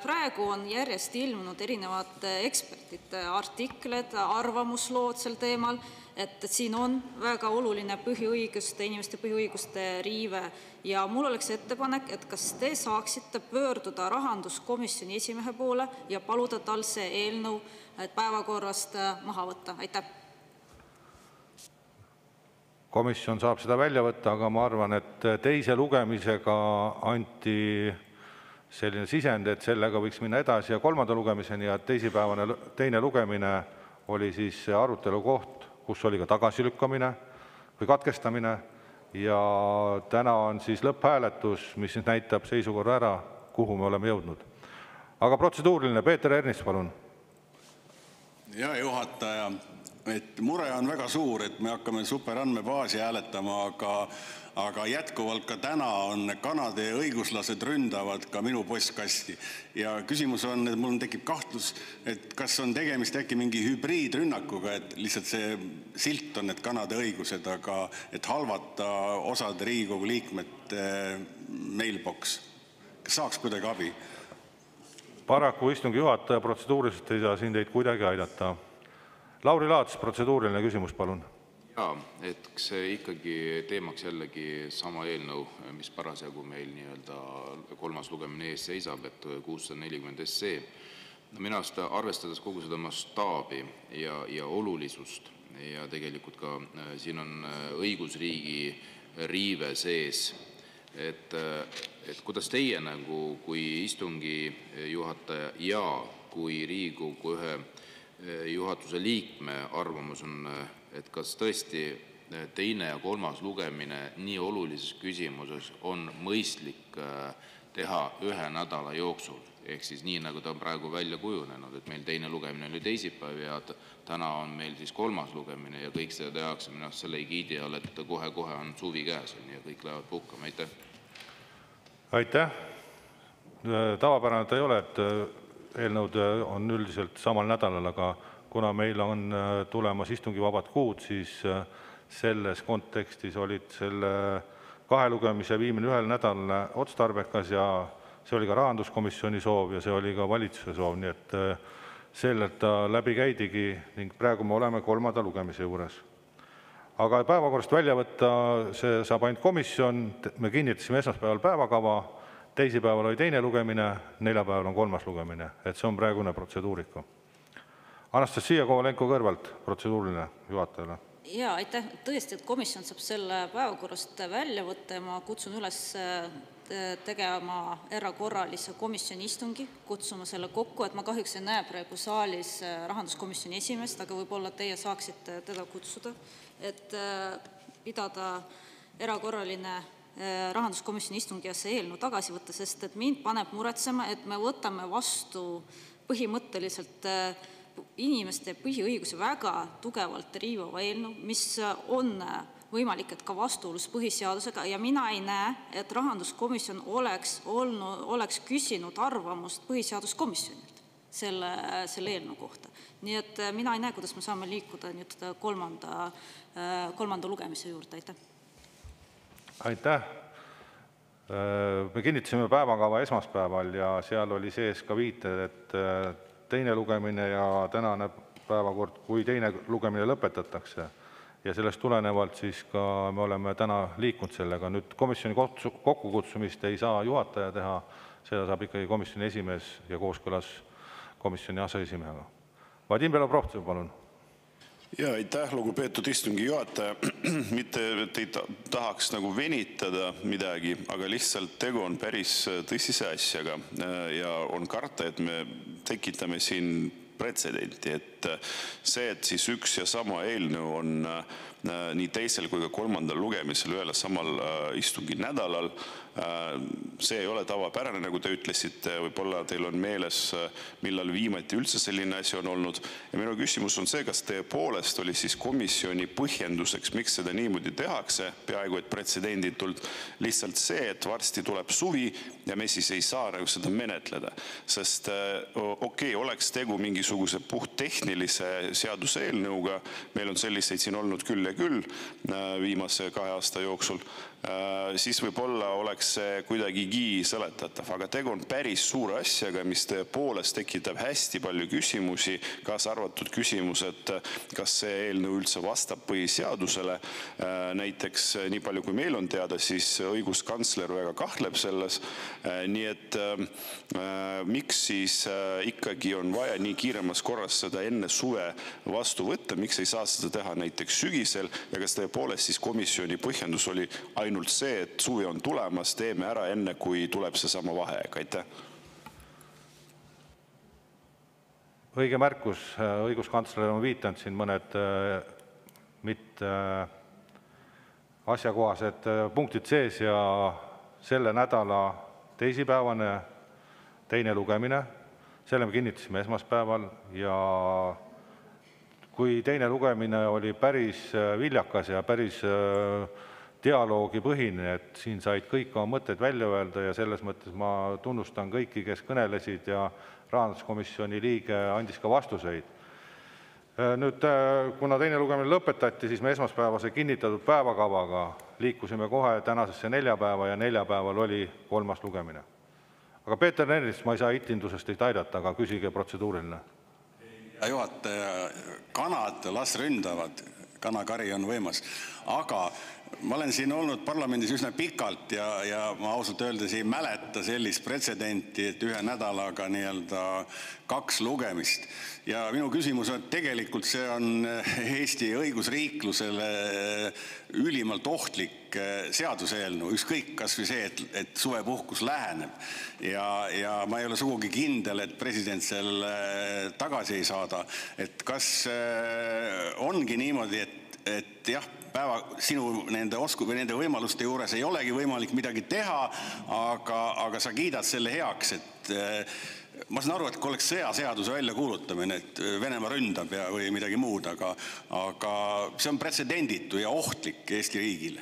Praegu on järjest ilmunud erinevate ekspertide artiklid, arvamuslood sel teemal, et siin on väga oluline inimeste põhiõiguste riive. Ja mul oleks ettepanek, et kas te saaksite pöörduda rahanduskomisjoni esimehe poole ja paluda tal see eelnõu päevakorrast maha võtta. Aitäh! Komisjon saab seda välja võtta, aga ma arvan, et teise lugemisega anti selline sisend, et sellega võiks minna edasi ja kolmanda lugemiseni ja teisipäevane teine lugemine oli siis see arutelu koht, kus oli ka tagasilükkamine või katkestamine ja täna on siis lõpphääletus, mis näitab seisukorra ära, kuhu me oleme jõudnud. Aga protseduuriline, Peeter Ernits, palun. Ja juhataja, et mure on väga suur, et me hakkame superandmebaasi hääletama, aga jätkuvalt ka täna on kanade õiguslased ründavad ka minu postkasti. Ja küsimus on, et mul tekib kahtlus, et kas on tegemist äkki mingi hübriidrünnakuga, et lihtsalt see silt on need kanade õigused, aga et halvata osade Riigikogu liikmete mailbox. Kas saaks kuidagi abi? Paraku istungi juhataja protseduuriliselt ei saa siin teid kuidagi aidata. Lauri Laats, protseduuriline küsimus, palun. Jaa, et see ikkagi teemaks jällegi sama eelnõu, mis parasjagu meil kolmas lugemine ees seisab, et 640 SE. Minu arust arvestades kogu seda mastaabi ja olulisust ja tegelikult ka siin on õigusriigi riive sees, et kuidas teie kui istungi juhataja ja kui Riigikogu ühe juhatuse liikme arvamus on, et kas tõesti teine ja kolmas lugemine nii olulises küsimuses on mõistlik teha ühe nädala jooksul, ehk siis nii, nagu ta on praegu välja kujunenud, et meil teine lugemine oli teisipäev ja täna on meil siis kolmas lugemine ja kõik seda tehakse minu arust selle egiidi all, et kohe-kohe on suvi käes ja kõik lähevad puhkama. Aitäh! Aitäh! Tavapärane ei ole, et eelnõud on üldiselt samal nädalal, aga kuna meil on tulemas istungivabad kuud, siis selles kontekstis olid selle kahe lugemise viimine ühel nädalale otstarbekas ja see oli ka rahanduskomisjoni soov ja see oli ka valitsuse soov, nii et sellelt läbi käidigi ning praegu me oleme kolmanda lugemise juures. Aga päevakorrast välja võtta, see saab ainult komisjon, me kinnitasime esmaspäeval päevakava, teisipäeval oli teine lugemine, neljapäeval on kolmas lugemine, et see on praegune protseduurika. Anastasia Kovalenko-Kõlvart, protseduuriline juhatajale. Jaa, aitäh. Tõesti, et komisjon saab selle päevakorrast välja võtta ja ma kutsun üles tegema erakorralise komisjoni istungi, kutsuma selle kokku, et ma kahjuks ei näe praegu saalis rahanduskomisjoni esimeest, aga võib-olla teie saaksite teda kutsuda, et pidada erakorraline rahanduskomisjoni istungi ja see eelnõu tagasi võtta, sest et mind paneb muretsema, et me võtame vastu põhimõtteliselt inimeste põhiõigusi väga tugevalt riivava eelnõu, mis on võimalik, et ka vastuolus põhiseadusega ja mina ei näe, et rahanduskomisjon oleks küsinud arvamust põhiseaduskomisjonilt selle eelnõu kohta. Nii et mina ei näe, kuidas me saame liikuda nüüd kolmanda lugemise juurde. Aitäh! Aitäh! Me kinnitasime päevakava esmaspäeval ja seal oli sees ka viited, et teine lugemine ja tänane päevakord, kui teine lugemine lõpetatakse ja sellest tulenevalt siis ka me oleme täna liikunud sellega. Nüüd komisjoni kokkukutsumist ei saa juhataja teha, seda saab ikkagi komisjoni esimees ja kooskõlas komisjoni aseesimehega. Vadim Belobrovtsev, palun. Ja aitäh, lugupeetud istungi juhataja. Mitte, et ei tahaks nagu venitada midagi, aga lihtsalt tegu on päris tõsise asjaga ja on karta, et me tekitame siin pretsedenti, et see, et siis üks ja sama eelnõu on nii teisel kui ka kolmandal lugemisel ühel samal istungi nädalal, see ei ole tavapärane, nagu te ütlesite, võib-olla teil on meeles, millal viimati üldse selline asi on olnud. Ja minu küsimus on see, kas tõepoolest oli siis komisjoni põhjenduseks, miks seda niimoodi tehakse, peaaegu et pretsedenditult, lihtsalt see, et varsti tuleb suvi ja me siis ei saa seda menetleda. Sest okei, oleks tegu mingisuguse puhttehnilise seaduse eelnõuga, meil on selliseid siin olnud küll ja küll viimase 2 aasta jooksul, siis võib-olla oleks see kuidagigi seletatav, aga tegu on päris suure asjaga, mis tõepoolest tekitab hästi palju küsimusi, kaasa arvatud küsimus, et kas see eelnõu üldse vastab põhiseadusele. Näiteks nii palju, kui meil on teada, siis õiguskantsler väga kahtleb selles. Nii et miks siis ikkagi on vaja nii kiiremas korras seda enne suve vastu võtta, miks ei saa seda teha näiteks sügisel ja kas tõepoolest siis komisjoni põhjendus oli ainult see, et suvi on tulemas, teeme ära enne, kui tuleb seesama vaheaeg, aitäh. Õige märkus, õiguskantsler on viitanud siin mõned mitte asjakohased punktid sees ja selle nädala teisipäevane teine lugemine, selle me kinnitasime esmaspäeval ja kui teine lugemine oli päris viljakas ja päris dialoogipõhine, et siin said kõik oma mõtted välja öelda ja selles mõttes ma tunnustan kõiki, kes kõnelesid ja rahanduskomisjoni liige andis ka vastuseid. Nüüd, kuna teine lugemine lõpetati, siis me esmaspäevase kinnitatud päevakavaga liikusime kohe tänasesse neljapäeva ja neljapäeval oli kolmas lugemine. Aga Peeter Ernits, ma ei saa itindusest teid aidata, aga küsige protseduuriline. Juhataja, kanad las ründavad, kanakari on võimas, aga ma olen siin olnud parlamendis üsna pikalt ja ma ausalt öeldes ei mäleta sellist pretsedenti, et ühe nädalaga nii-öelda 2 lugemist. Ja minu küsimus on, et tegelikult see on Eesti õigusriiklusele ülimalt ohtlik seaduseelnõu, ükskõik kas või see, et suvepuhkus läheneb. Ja ma ei ole sugugi kindel, et president selle tagasi ei saada. Et kas ongi niimoodi, et jah, sinu nende võimaluste juures ei olegi võimalik midagi teha, aga sa kiidad selle heaks, et ma saan aru, et kui oleks sõjaseaduse välja kuulutamine, et Venemaa ründab või midagi muud, aga see on pretsedenditu ja ohtlik Eesti riigile.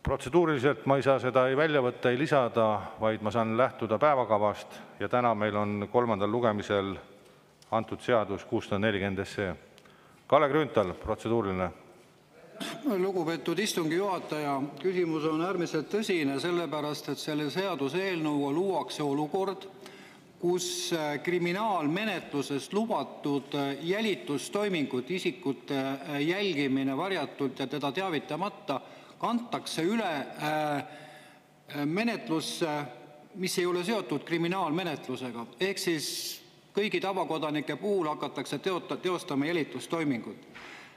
Protseduuriliselt ma ei saa seda ei välja võtta, ei lisada, vaid ma saan lähtuda päevakavast ja täna meil on kolmandal lugemisel antud seadus 640 SE. Kalle Grünthal, protseduuriline. Lugupeetud istungi juhataja, küsimus on äärmiselt tõsine, sellepärast, et selle seaduseelnõuga luuakse olukord, kus kriminaalmenetluses lubatud jälitustoimingut, isikute jälgimine varjatult ja teda teavitamata, kantakse üle menetlusse, mis ei ole seotud kriminaalmenetlusega. Ehk siis kõigi tavakodanike puhul hakatakse teostama jälitustoimingut.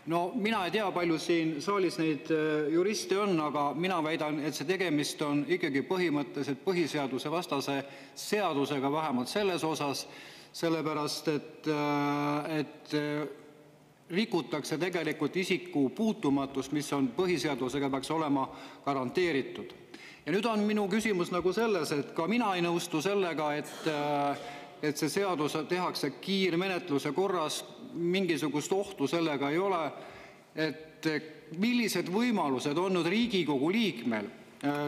No mina ei tea, palju siin saalis neid juriste on, aga mina väidan, et see tegemist on ikkagi põhimõtteliselt põhiseaduse vastase seadusega, vähemalt selles osas, sellepärast, et rikutakse tegelikult isiku puutumatust, mis on põhiseadusega peaks olema garanteeritud. Ja nüüd on minu küsimus nagu selles, et ka mina ei nõustu sellega, et see seadus tehakse kiirmenetluse korras, mingisugust ohtu sellega ei ole, et millised võimalused on nüüd Riigikogu liikmel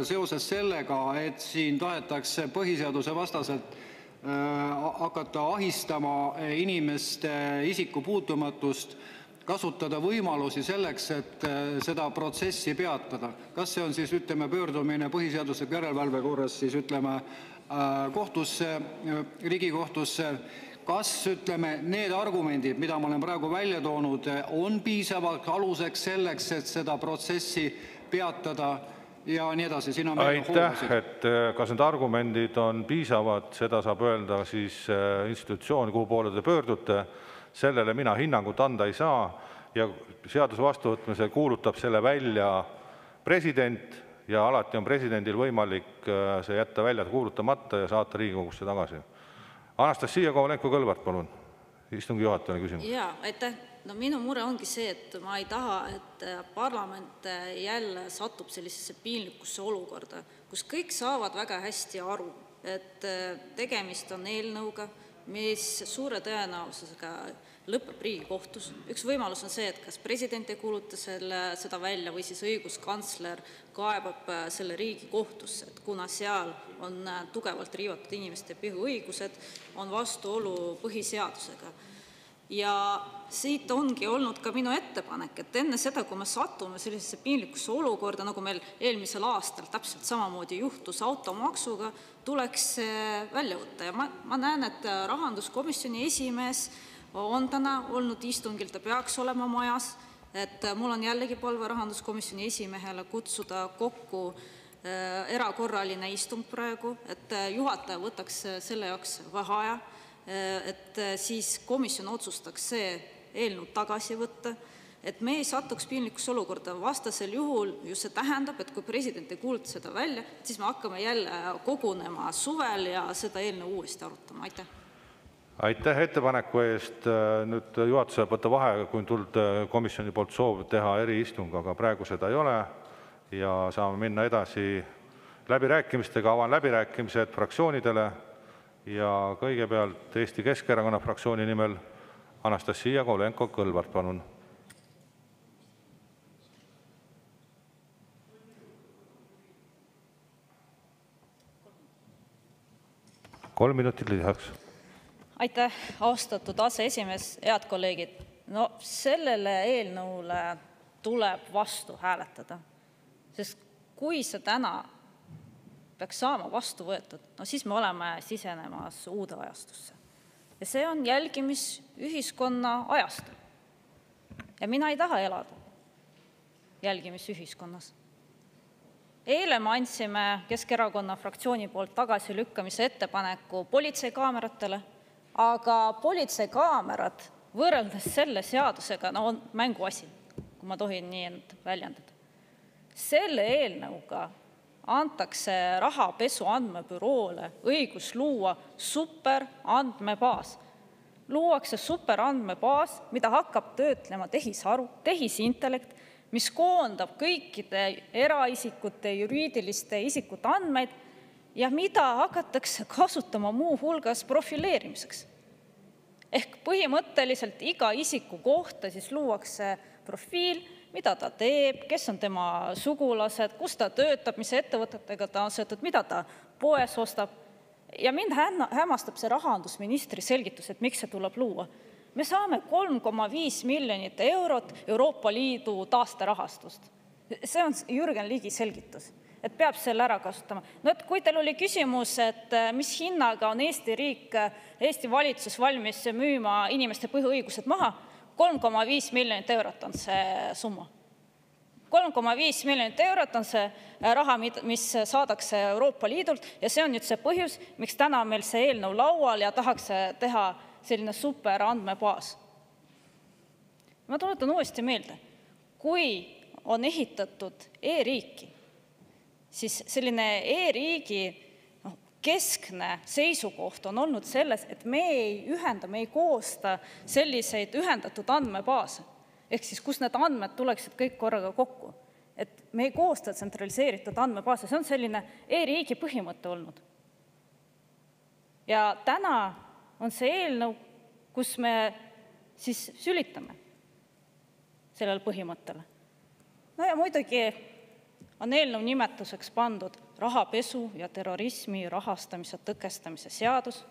seoses sellega, et siin tahetakse põhiseaduse vastaselt hakata ahistama inimeste isikupuutumatust, kasutada võimalusi selleks, et seda protsessi peatada. Kas see on siis, ütleme, pöördumine põhiseadusliku järelevalve korras, siis ütleme, kohtusse, Riigikohtusse, kas, ütleme, need argumendid, mida ma olen praegu välja toonud, on piisavalt aluseks selleks, et seda protsessi peatada ja nii edasi. Aitäh, et kas need argumendid on piisavad, seda saab öelda siis institutsioon, kuhu poole te pöördute. Sellele mina hinnangut anda ei saa ja seaduse vastuvõtmisel kuulutab selle välja president ja alati on presidendil võimalik see jätta välja kuulutamata ja saata Riigikogusse tagasi. Anastassia Kovalenko-Kõlvart, palun. Istungi juhatajale küsimus. Jaa, aitäh. No minu mure ongi see, et ma ei taha, et parlament jälle satub sellisesse piinlikusse olukorda, kus kõik saavad väga hästi aru, et tegemist on eelnõuga, mis suure tõenäosusega lõpeb Riigikohtus. Üks võimalus on see, et kas president ei kuuluta seda välja või siis õiguskantsler kaebab selle Riigikohtusse, et kuna seal on tugevalt riivatud inimeste põhiõigused, on vastuolu põhiseadusega. Ja siit ongi olnud ka minu ettepanek, et enne seda, kui me satume sellisesse piinlikusse olukorda, nagu meil eelmisel aastal täpselt samamoodi juhtus automaksuga, tuleks see välja võtta. Ja ma näen, et rahanduskomisjoni esimees on täna olnud istungil, ta peaks olema majas, et mul on jällegi palve rahanduskomisjoni esimehele kutsuda kokku erakorraline istung praegu, et juhataja võtaks selle jaoks vaheaja, et siis komisjon otsustaks see eelnõu tagasi võtta, et me ei satuks piinlikusse olukorda. Vastasel juhul ju see tähendab, et kui president ei kuuluta seda välja, siis me hakkame jälle kogunema suvel ja seda eelnõu uuesti arutama. Aitäh. Aitäh ettepaneku eest. Nüüd juhatuse võtta vaheaega, kui tuld komisjoni poolt soov teha eriistung, aga praegu seda ei ole ja saame minna edasi läbirääkimistega. Avan läbirääkimised fraktsioonidele ja kõigepealt Eesti Keskerakonna fraktsiooni nimel Anastassia Kovalenko-Kõlvart, palun. 3 minutit lisaks. Aitäh, austatud aseesimees, head kolleegid. No sellele eelnõule tuleb vastu hääletada, sest kui see täna peaks saama vastu võetud, no siis me oleme sisenemas uude ajastusse. Ja see on jälgimisühiskonna ajastu. Ja mina ei taha elada jälgimisühiskonnas. Eile me andsime Keskerakonna fraktsiooni poolt tagasilükkamise ettepaneku politseikaameratele, aga politseikaamerad võrreldes selle seadusega on mänguasi, kui ma tohin nii end väljendada. Selle eelnõuga antakse rahapesu andmebüroole õigus luua superandmebaas. Luuakse superandmebaas, mida hakkab töötlema tehisaru, tehisintellekt, mis koondab kõikide eraisikute, juriidiliste isikute andmeid ja mida hakatakse kasutama muu hulgas profileerimiseks. Ehk põhimõtteliselt iga isiku kohta siis luuakse profiil, mida ta teeb, kes on tema sugulased, kus ta töötab, mis ettevõtetega ta on seotud, mida ta poes ostab. Ja mind hämmastab see rahandusministri selgitus, et miks see tuleb luua. Me saame 3,5 miljonit eurot Euroopa Liidu taasterahastust. See on Jürgen Ligi selgitus, et peab selle ära kasutama. No, et kui teil oli küsimus, et mis hinnaga on Eesti riik, Eesti valitsus valmis müüma inimeste põhiõigused maha, 3,5 miljonit eurot on see summa. 3,5 miljonit eurot on see raha, mis saadakse Euroopa Liidult ja see on nüüd see põhjus, miks täna meil see eelnõu laual ja tahaks teha selline super andmebaas. Ma tuletan uuesti meelde, kui on ehitatud e-riiki, siis selline e-riigi keskne seisukoht on olnud selles, et me ei ühenda, me ei koosta selliseid ühendatud andmebaase. Ehk siis, kus need andmed tuleksid kõik korraga kokku. Et me ei koosta tsentraliseeritud andmebaase, see on selline e-riigi põhimõte olnud. Ja täna on see eelnõu, kus me siis sülitame sellele põhimõttele. No ja muidugi on eelnõu nimetuseks pandud rahapesu ja terrorismi rahastamise tõkestamise seadus,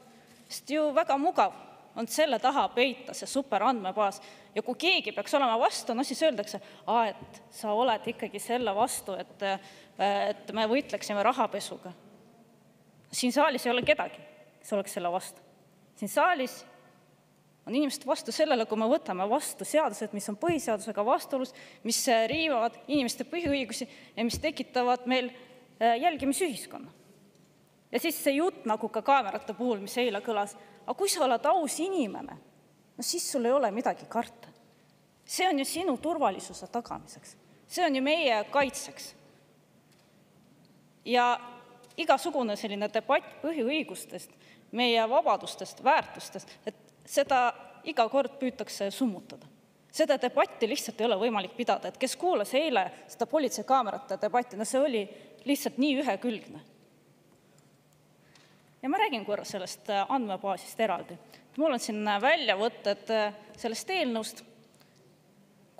sest ju väga mugav on selle taha peita see superandmebaas. Ja kui keegi peaks olema vastu, no siis öeldakse, et sa oled ikkagi selle vastu, et me võitleksime rahapesuga. Siin saalis ei ole kedagi, kes oleks selle vastu. Siin saalis on inimesed vastu sellele, kui me võtame vastu seadused, mis on põhiseadusega vastuolus, mis riivavad inimeste põhiõigusi ja mis tekitavad meil jälgimisühiskonna. Ja siis see jutt nagu ka kaamerate puhul, mis eile kõlas, aga kui sa oled aus inimene, no siis sul ei ole midagi karta. See on ju sinu turvalisuse tagamiseks. See on ju meie kaitseks. Ja igasugune selline debatt põhiõigustest, meie vabadustest, väärtustest, et seda iga kord püütakse summutada. Seda debatti lihtsalt ei ole võimalik pidada, et kes kuulas eile seda politseikaamerate debatti, no see oli lihtsalt nii ühekülgne. Ja ma räägin korra sellest andmebaasist eraldi. Mul on siin väljavõtted sellest eelnõust.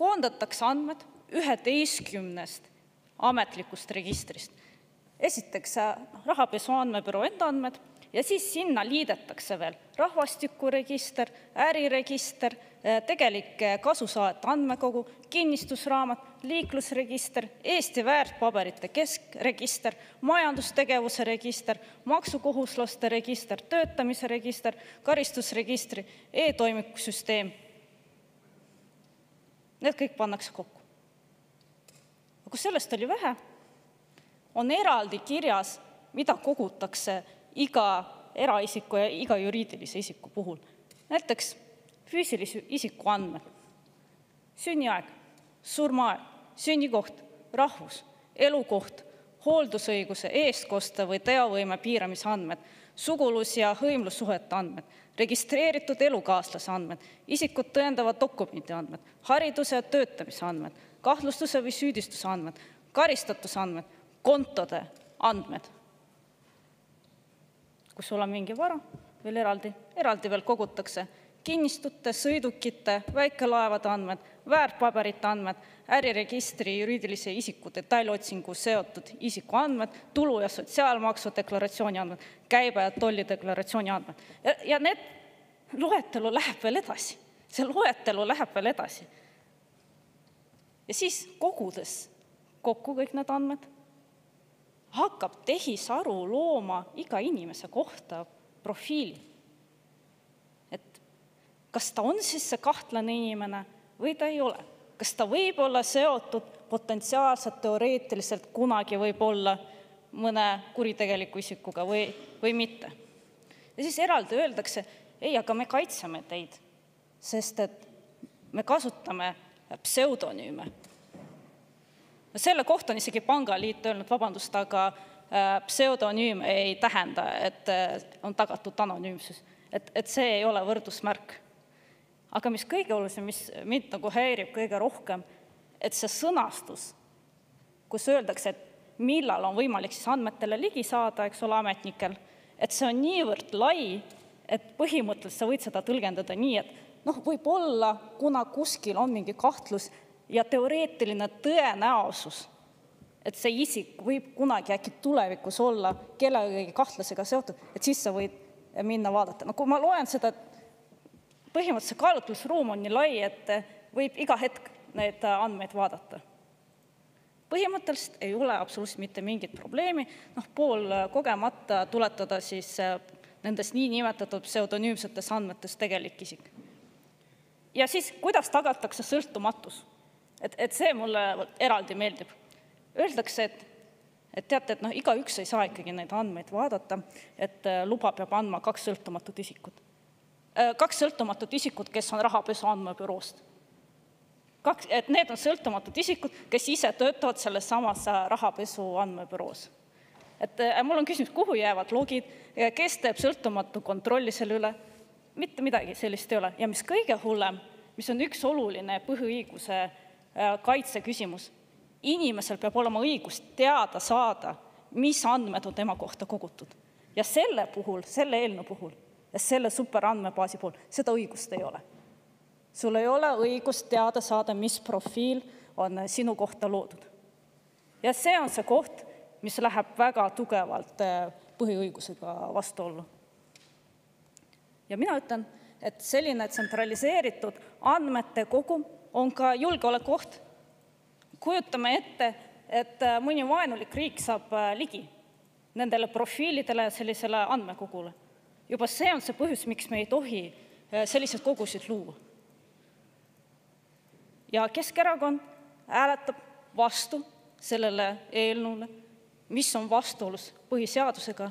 Koondatakse andmed 11 ametlikust registrist. Esiteks rahapesu andmebüroo enda andmed ja siis sinna liidetakse veel rahvastikuregister, äriregister, tegelike kasusaajate andmekogu, kinnistusraamat, liiklusregister, Eesti väärtpaberite keskregister, majandustegevuse register, maksukohuslaste register, töötamise register, karistusregistri, e-toimikusüsteem. Need kõik pannakse kokku. Aga kui sellest oli vähe, on eraldi kirjas, mida kogutakse iga eraisiku ja iga juriidilise isiku puhul. Näiteks füüsilise isiku andmed, sünniaeg, surmaaeg, sünnikoht, rahvus, elukoht, hooldusõiguse, eestkoste või teovõime piiramise andmed, sugulus- ja hõimlussuhete andmed, registreeritud elukaaslase andmed, isikut tõendavad dokumendi andmed, hariduse ja töötamise andmed, kahtlustuse või süüdistuse andmed, karistatuse andmed, kontode andmed. Kui sul on mingi vara, veel eraldi veel kogutakse kinnistute, sõidukite, väikelaevade andmed, väärtpaberite andmed, äriregistri juriidilise isiku detailotsingu seotud isiku andmed, tulu- ja sotsiaalmaksu deklaratsiooni andmed, käibe- ja tollideklaratsiooni andmed. Ja need loetelu läheb veel edasi. See loetelu läheb veel edasi. Ja siis kogudes kokku kõik need andmed, hakkab tehisaru looma iga inimese kohta profiili. Kas ta on siis see kahtlane inimene või ta ei ole? Kas ta võib olla seotud potentsiaalselt, teoreetiliselt kunagi võib olla mõne kuritegeliku isikuga või mitte? Ja siis eraldi öeldakse, ei, aga me kaitseme teid, sest et me kasutame pseudonüüme. Selle kohta on isegi Pangaliit öelnud, vabandust, aga pseudonüüm ei tähenda, et on tagatud anonüümsus. Et see ei ole võrdusmärk. Aga mis kõige olulisem, mis mind nagu häirib kõige rohkem, et see sõnastus, kus öeldakse, et millal on võimalik siis andmetele ligi saada, eks ole, ametnikel, et see on niivõrd lai, et põhimõtteliselt sa võid seda tõlgendada nii, et võib-olla, kuna kuskil on mingi kahtlus ja teoreetiline tõenäosus, et see isik võib kunagi äkki tulevikus olla kellegagi kahtlasega seotud, et siis sa võid minna vaadata. Kui ma loen seda, põhimõtteliselt kaalutlusruum on nii lai, et võib iga hetk need andmeid vaadata. Põhimõtteliselt ei ole absoluutselt mitte mingit probleemi, pool kogemata tuletada siis nendest nii nimetatud pseudonüümsetes andmetes tegelik isik. Ja siis, kuidas tagatakse sõltumatus? Et see mulle eraldi meeldib. Öeldakse, et teate, et igaüks ei saa ikkagi neid andmeid vaadata, et luba peab andma 2 sõltumatut isikut. 2 sõltumatut isikut, kes on rahapesu andmebüroost. Et need on sõltumatud isikud, kes ise töötavad selles samas rahapesu andmebüroos. Et mul on küsimus, kuhu jäävad logid, kes teeb sõltumatu kontrolli selle üle? Mitte midagi sellist ei ole. Ja mis kõige hullem, mis on üks oluline põhiõiguse kaitse küsimus, inimesel peab olema õigus teada saada, mis andmed on tema kohta kogutud. Ja selle puhul, selle eelnõu puhul, ja selle superandmebaasi puhul, seda õigust ei ole. Sul ei ole õigust teada saada, mis profiil on sinu kohta loodud. Ja see on see koht, mis läheb väga tugevalt põhiõigusega vastuollu. Ja mina ütlen, et selline tsentraliseeritud andmete kogum on ka julgeolekuoht. Kujutame ette, et mõni vaenulik riik saab ligi nendele profiilidele sellisele andmekogule. Juba see on see põhjus, miks me ei tohi selliseid kogusid luua. Ja Keskerakond hääletab vastu sellele eelnõule, mis on vastuolus põhiseadusega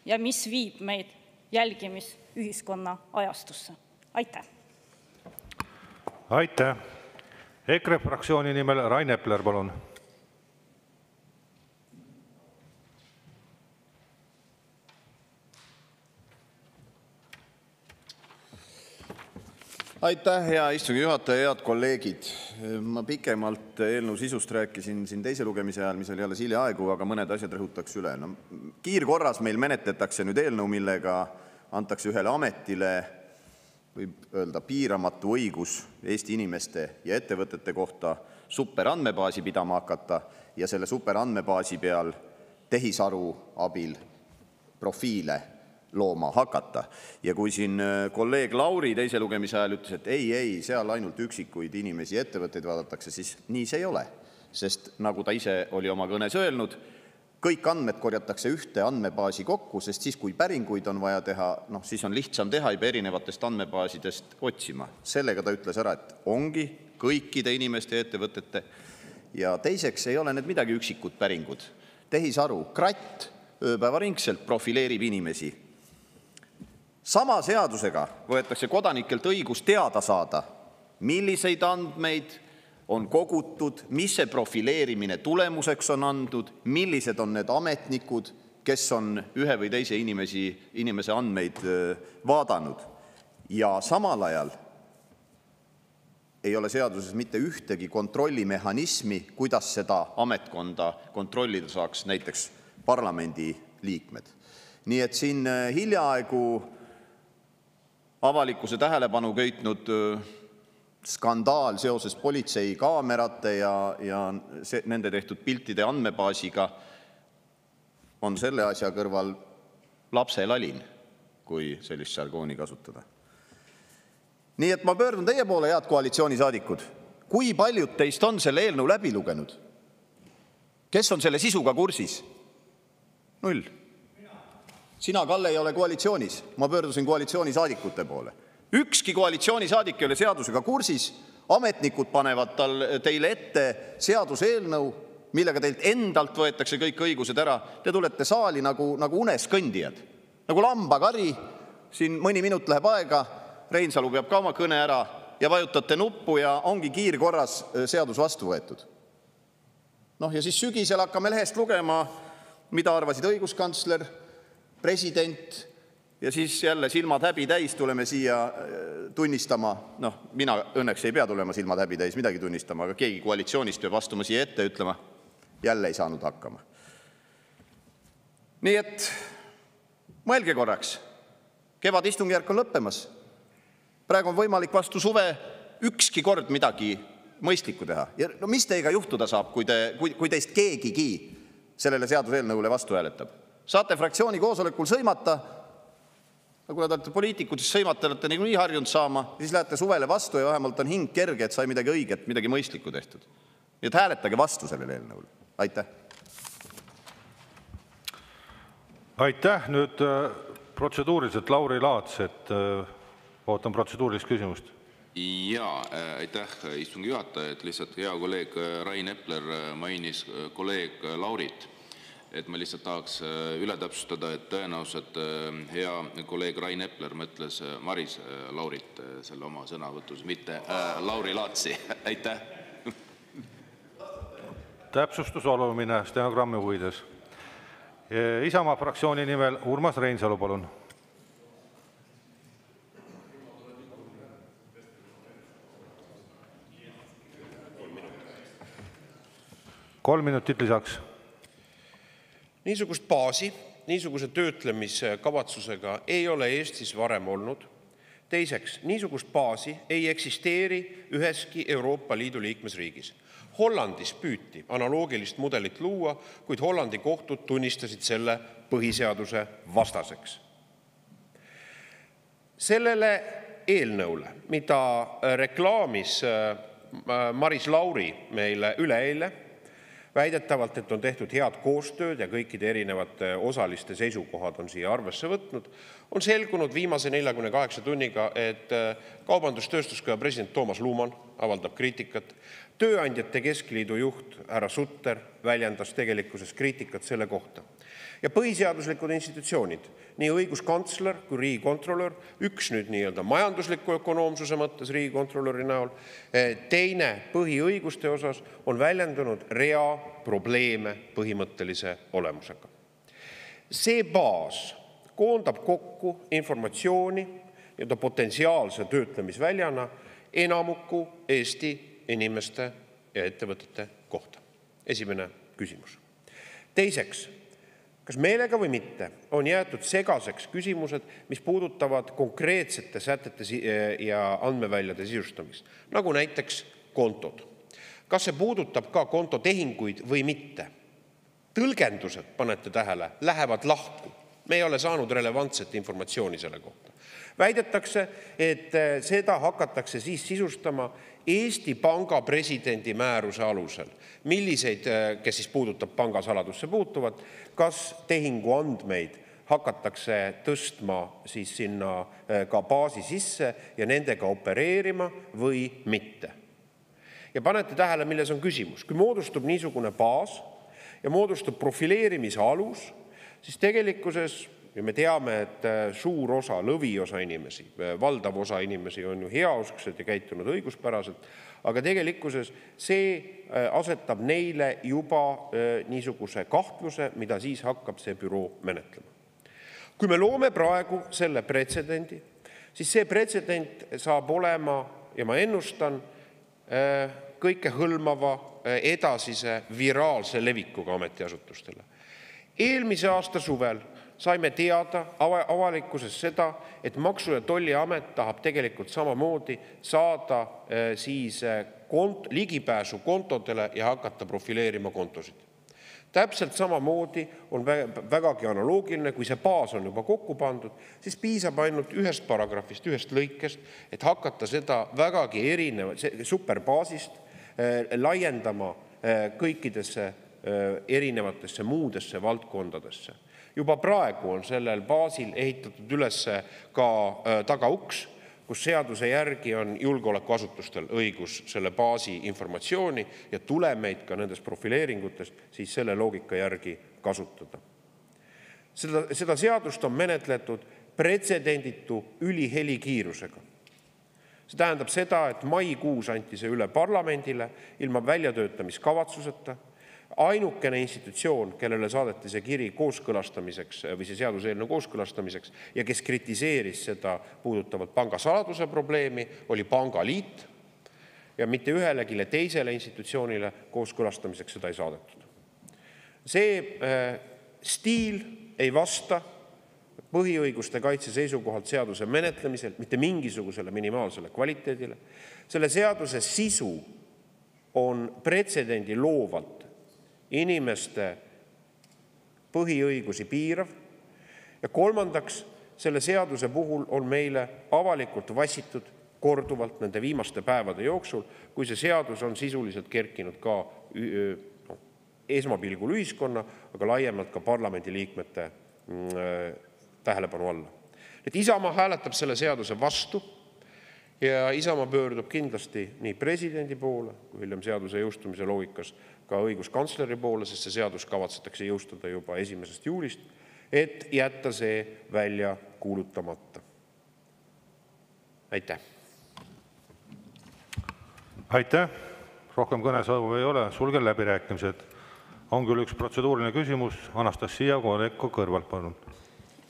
ja mis viib meid jälgimisühiskonna ajastusse. Aitäh! Aitäh! EKRE fraktsiooni nimel Rain Epler, palun! Aitäh, hea istungi juhataja, head kolleegid. Ma pikemalt eelnõu sisust rääkisin siin teise lugemise ajal, mis oli alles hiljaaegu, aga mõned asjad rõhutaks üle. Kiirkorras meil menetletakse nüüd eelnõu, millega antakse ühele ametile, võib öelda, piiramatu õigus Eesti inimeste ja ettevõtete kohta superandmebaasi pidama hakata ja selle superandmebaasi peal tehisaru abil profiile looma hakata. Ja kui siin kolleeg Lauri teise lugemise ajal ütles, et ei, seal ainult üksikuid inimesi ja ettevõtteid vaadatakse, siis nii see ei ole. Sest nagu ta ise oli oma kõnes öelnud, kõik andmed korjatakse ühte andmebaasi kokku, sest siis, kui päringuid on vaja teha, siis on lihtsam teha juba erinevatest andmebaasidest otsima. Sellega ta ütles ära, et ongi kõikide inimeste ja ettevõtete. Ja teiseks ei ole need midagi üksikud päringud. Tehisaru, kratt ööpäevaringselt profileerib inimesi. Sama seadusega võetakse kodanikelt õigus teada saada, milliseid andmeid on kogutud, mis see profileerimine tulemuseks on andnud, millised on need ametnikud, kes on ühe või teise inimese andmeid vaadanud. Ja samal ajal ei ole seaduses mitte ühtegi kontrollimehhanismi, kuidas seda ametkonda kontrollida saaks näiteks parlamendi liikmed. Nii et siin hiljaaegu avalikkuse tähelepanu köitnud skandaal seoses politsei kaamerate ja nende tehtud piltide andmebaasiga on selle asja kõrval lapselalin, kui sellist žargooni kasutada. Nii et ma pöördun teie poole, head koalitsioonisaadikud. Kui paljud teist on selle eelnõu läbi lugenud? Kes on selle sisuga kursis? 0. Sina, Kalle, ei ole koalitsioonis. Ma pöördusin koalitsioonisaadikute poole. Ükski koalitsioonisaadik ei ole seadusega kursis. Ametnikud panevad teile ette seaduseelnõu, millega teilt endalt võetakse kõik õigused ära. Te tulete saali nagu unes kõndijad. Nagu lambakari, siin mõni minut läheb aega, Reinsalu peab ka oma kõne ära ja vajutate nuppu ja ongi kiirkorras seadus vastu võetud. Ja siis sügisel hakkame lehest lugema, mida arvasid õiguskantsler, president, ja siis jälle silmad häbi täis tuleme siia tunnistama. Mina õnneks ei pea tulema silmad häbi täis midagi tunnistama, aga keegi koalitsioonist peab astuma siia ette ja ütlema, jälle ei saanud hakkama. Nii et mõelge korraks. Kevad istungjärk on lõppemas. Praegu on võimalik vastu suve ükski kord midagi mõistlikku teha. Ja mis teiega juhtuda saab, kui teist keegigi sellele seaduseelnõule vastu hääletab? Saate fraktsiooni koosolekul sõimata, aga kui te olete poliitikud, siis sõimata olete nii harjunud saama, siis lähete suvele vastu ja vähemalt on hing kerge, et sai midagi õiget, midagi mõistlikku tehtud. Nii et hääletage vastu sellele eelnõule. Aitäh! Aitäh! Nüüd protseduuriliselt Lauri Laats, et ootan protseduurilist küsimust. Jaa, aitäh istungi juhataja, et lihtsalt hea kolleeg Rain Epler mainis kolleeg Laurit. Et ma lihtsalt tahaks üle täpsustada, et tõenäoliselt hea kolleeg Rain Epler mõtles Maris Laurit selle oma sõnavõtus, mitte Lauri Laatsi. Aitäh! Täpsustus oluline stenogrammi huvides. Isamaa fraktsiooni nimel Urmas Reinsalu, palun. 3 minutit lisaks. Niisugust baasi, niisuguse töötlemiskavatsusega ei ole Eestis varem olnud. Teiseks, niisugust baasi ei eksisteeri üheski Euroopa Liidu liikmesriigis. Hollandis püüti analoogilist mudelit luua, kuid Hollandi kohtud tunnistasid selle põhiseaduse vastaseks. Sellele eelnõule, mida reklaamis Maris Lauri meile üleeile, väidetavalt, et on tehtud head koostööd ja kõikide erinevate osaliste seisukohad on siia arvesse võtnud, on selgunud viimase 48 tunniga, et Kaubandus-Tööstuskoja president Toomas Luman avaldab kriitikat, Tööandjate Keskliidu juht härra Sutter väljendas tegelikkuses kriitikat selle kohta. Ja põhiseaduslikud institutsioonid, nii õiguskantsler kui riigikontrolör, üks nüüd nii-öelda majandusliku ökonoomsuse mõttes riigikontrolöri näol, teine põhiõiguste osas on väljendunud rea probleeme põhimõttelise olemusega. See baas koondab kokku informatsiooni ja potentsiaalse töötlemisväljana enamuku Eesti inimeste ja ettevõtete kohta. Esimene küsimus. Teiseks, kas meelega või mitte on jäetud segaseks küsimused, mis puudutavad konkreetsete sätete ja andmeväljade sisustamist, nagu näiteks kontod. Kas see puudutab ka kontotehinguid või mitte? Tõlgendused, panete tähele, lähevad lahku. Me ei ole saanud relevantset informatsiooni selle kohta. Väidetakse, et seda hakatakse siis sisustama Eesti Panga presidendi määruse alusel. Milliseid, kes siis puudutab pangasaladusse puutuvat, kas tehingu andmeid hakatakse tõstma siis sinna ka baasi sisse ja nendega opereerima või mitte. Ja panete tähele, milles on küsimus. Kui moodustub niisugune baas ja moodustub profileerimise alus, siis tegelikkuses, ja me teame, et suur osa, lõviosa inimesi, valdav osa inimesi on ju heausksed ja käitunud õiguspäraselt, aga tegelikkuses see asetab neile juba niisuguse kahtluse, mida siis hakkab see büroo menetlema. Kui me loome praegu selle pretsedendi, siis see pretsedent saab olema, ja ma ennustan, kõike hõlmava edasise viraalse levikuga ametiasutustele. Eelmise aasta suvel saime teada avalikkuses seda, et Maksu- ja Tolliamet tahab tegelikult samamoodi saada siis ligipääsu kontodele ja hakata profileerima kontosid. Täpselt samamoodi on vägagi analoogiline, kui see baas on juba kokku pandud, siis piisab ainult ühest paragrahvist, ühest lõikest, et hakata seda vägagi superbaasist laiendama kõikidesse erinevatesse muudesse valdkondadesse. Juba praegu on sellel baasil ehitatud üles ka tagauks, kus seaduse järgi on julgeolekuasutustel õigus selle baasi informatsiooni ja tulemeid ka nendest profileeringutest siis selle loogika järgi kasutada. Seda seadust on menetletud pretsedenditu ülihelikiirusega. See tähendab seda, et maikuus anti see üle parlamendile ilma väljatöötamiskavatsuseta. Ainukene institutsioon, kellele saadeti see kiri kooskõlastamiseks või see seaduseelnõu kooskõlastamiseks ja kes kritiseeris seda puudutavalt pangasaladuse probleemi, oli Pangaliit ja mitte ühelegi teisele institutsioonile kooskõlastamiseks seda ei saadetud. See stiil ei vasta põhiõiguste kaitse seisukohalt seaduse menetlemisel mitte mingisugusele minimaalsele kvaliteedile. Selle seaduse sisu on pretsedendi loovalt inimeste põhiõigusi piirav ja kolmandaks, selle seaduse puhul on meile avalikult vassitud korduvalt nende viimaste päevade jooksul, kui see seadus on sisuliselt kerkinud ka esmapilgul ühiskonna, aga laiemalt ka parlamendi liikmete tähelepanu alla. Et Isamaa hääletab selle seaduse vastu ja Isamaa pöördub kindlasti nii presidendi poole, kui hiljem seaduse jõustumise loogikas ka õiguskantsleri poole, sest see seadus kavatsetakse jõustada juba 1. juulist, et jätta see välja kuulutamata. Aitäh! Aitäh! Rohkem kõnesoove ei ole, sulgen läbirääkimised. On küll üks protseduuriline küsimus, Anastassia Kovalenko-Kõlvart, palun.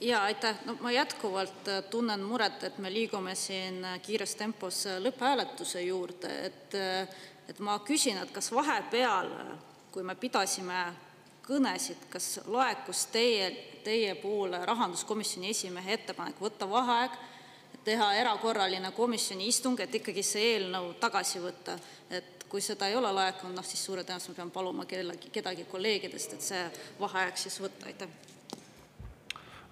Ja aitäh! No, ma jätkuvalt tunnen muret, et me liigume siin kiires tempos lõpphääletuse juurde. Et ma küsin, et kas vahepeal, kui me pidasime kõnesid, kas laekus teie poole rahanduskomisjoni esimehe ettepanek võtta vaheaeg, teha erakorraline komisjoni istung, et ikkagi see eelnõu tagasi võtta. Et kui seda ei ole laekunud, siis suure tõenäoliselt pean paluma kedagi kolleegidest, et see vaheaeg siis võtta. Aitäh!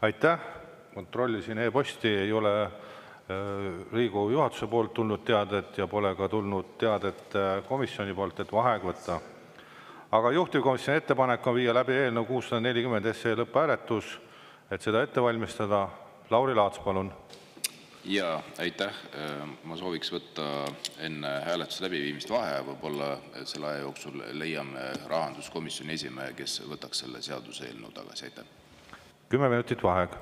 Aitäh! Kontrollisin e-posti, ei ole Riigikogu juhatuse poolt tulnud teadet ja pole ka tulnud teadet komisjoni poolt, et vaheaeg võtta. Aga juhtivkomisjoni ettepanek on viia läbi eelnõu 640 SE lõpphääletus, et seda ette valmistada. Lauri Laats, palun. Ja aitäh. Ma sooviks võtta enne hääletuse läbiviimist vaheaja, võib-olla selle aja jooksul leiame rahanduskomisjoni esimehe, kes võtaks selle seaduse eelnõu tagasi. Aitäh. 10 minutit vaheaeg.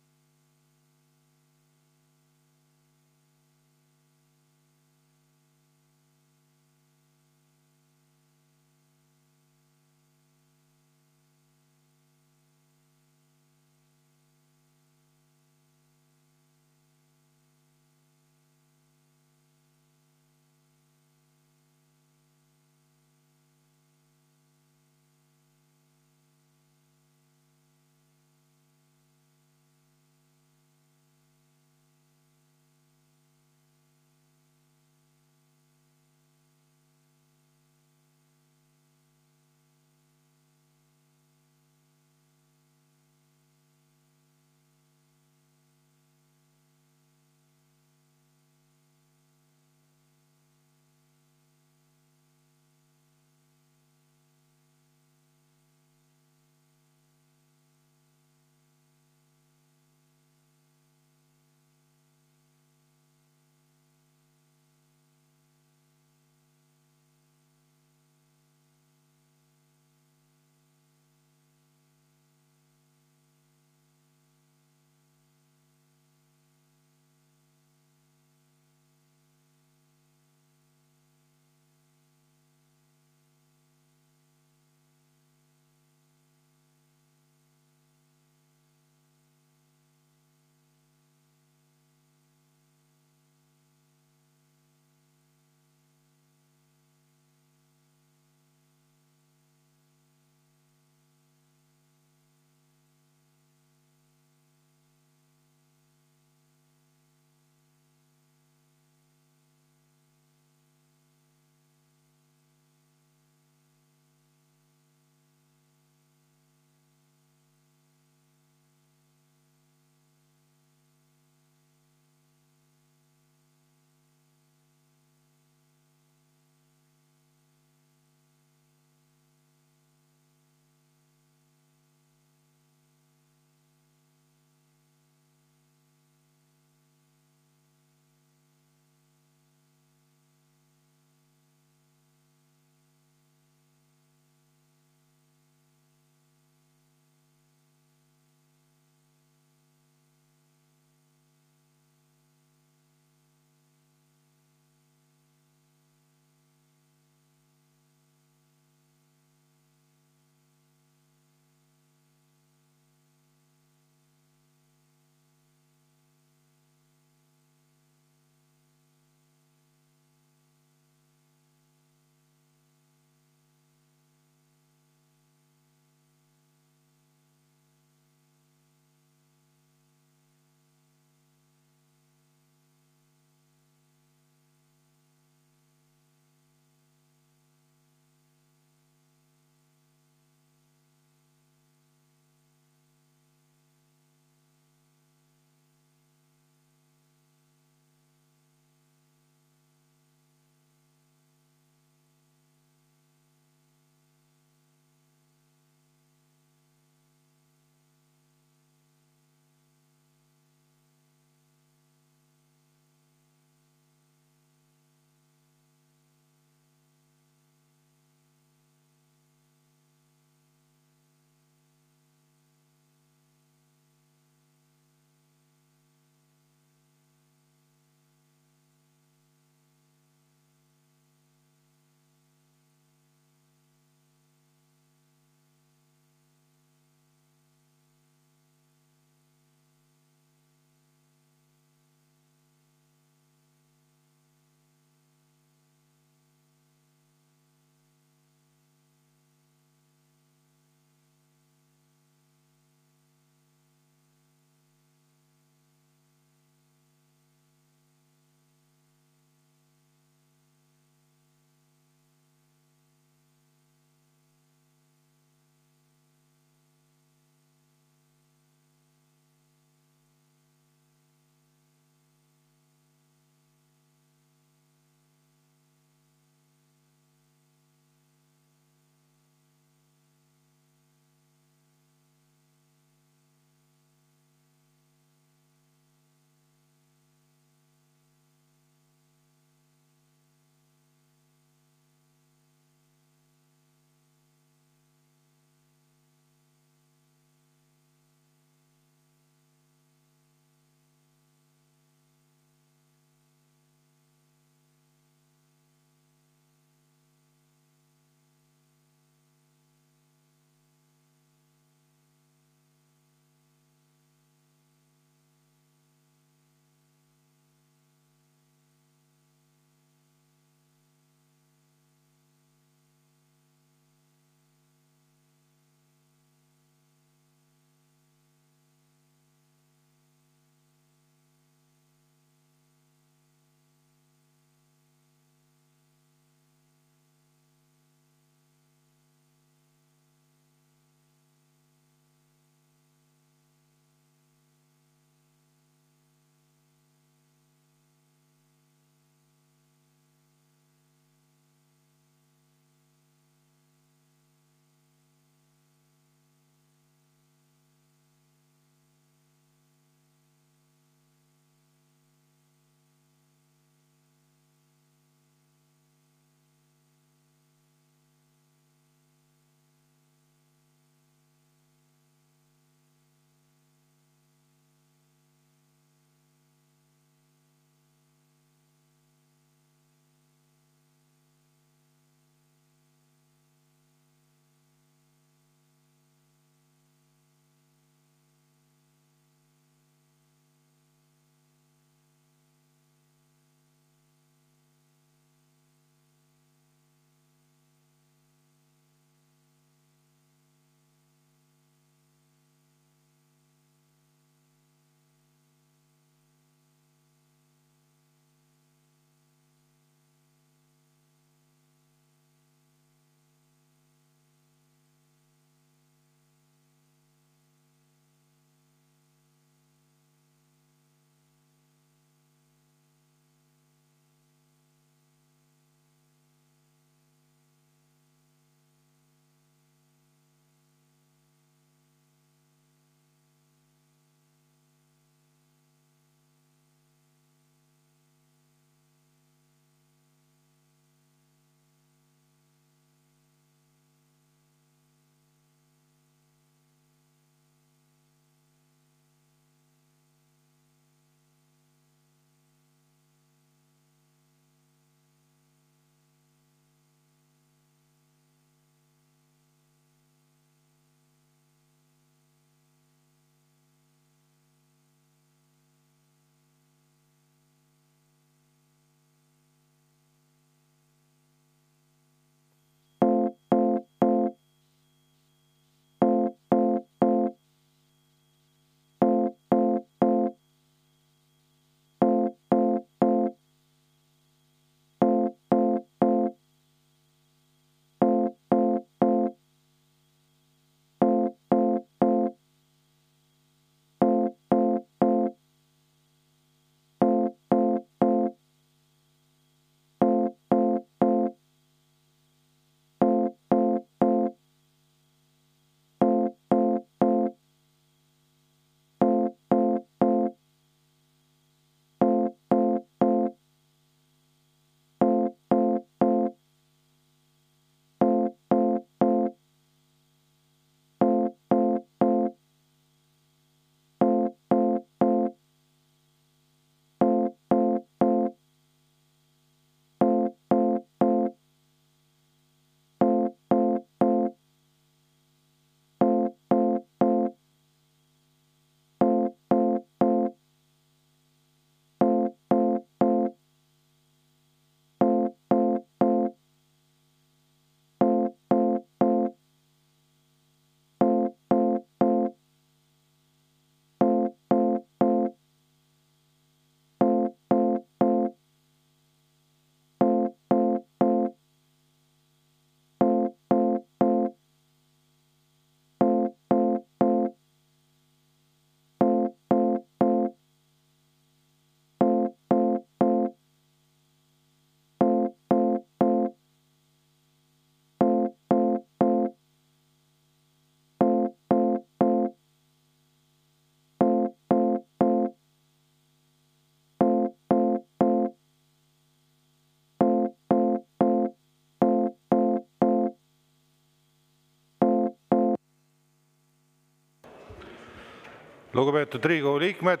Lugupeetud Riigikogu liikmed,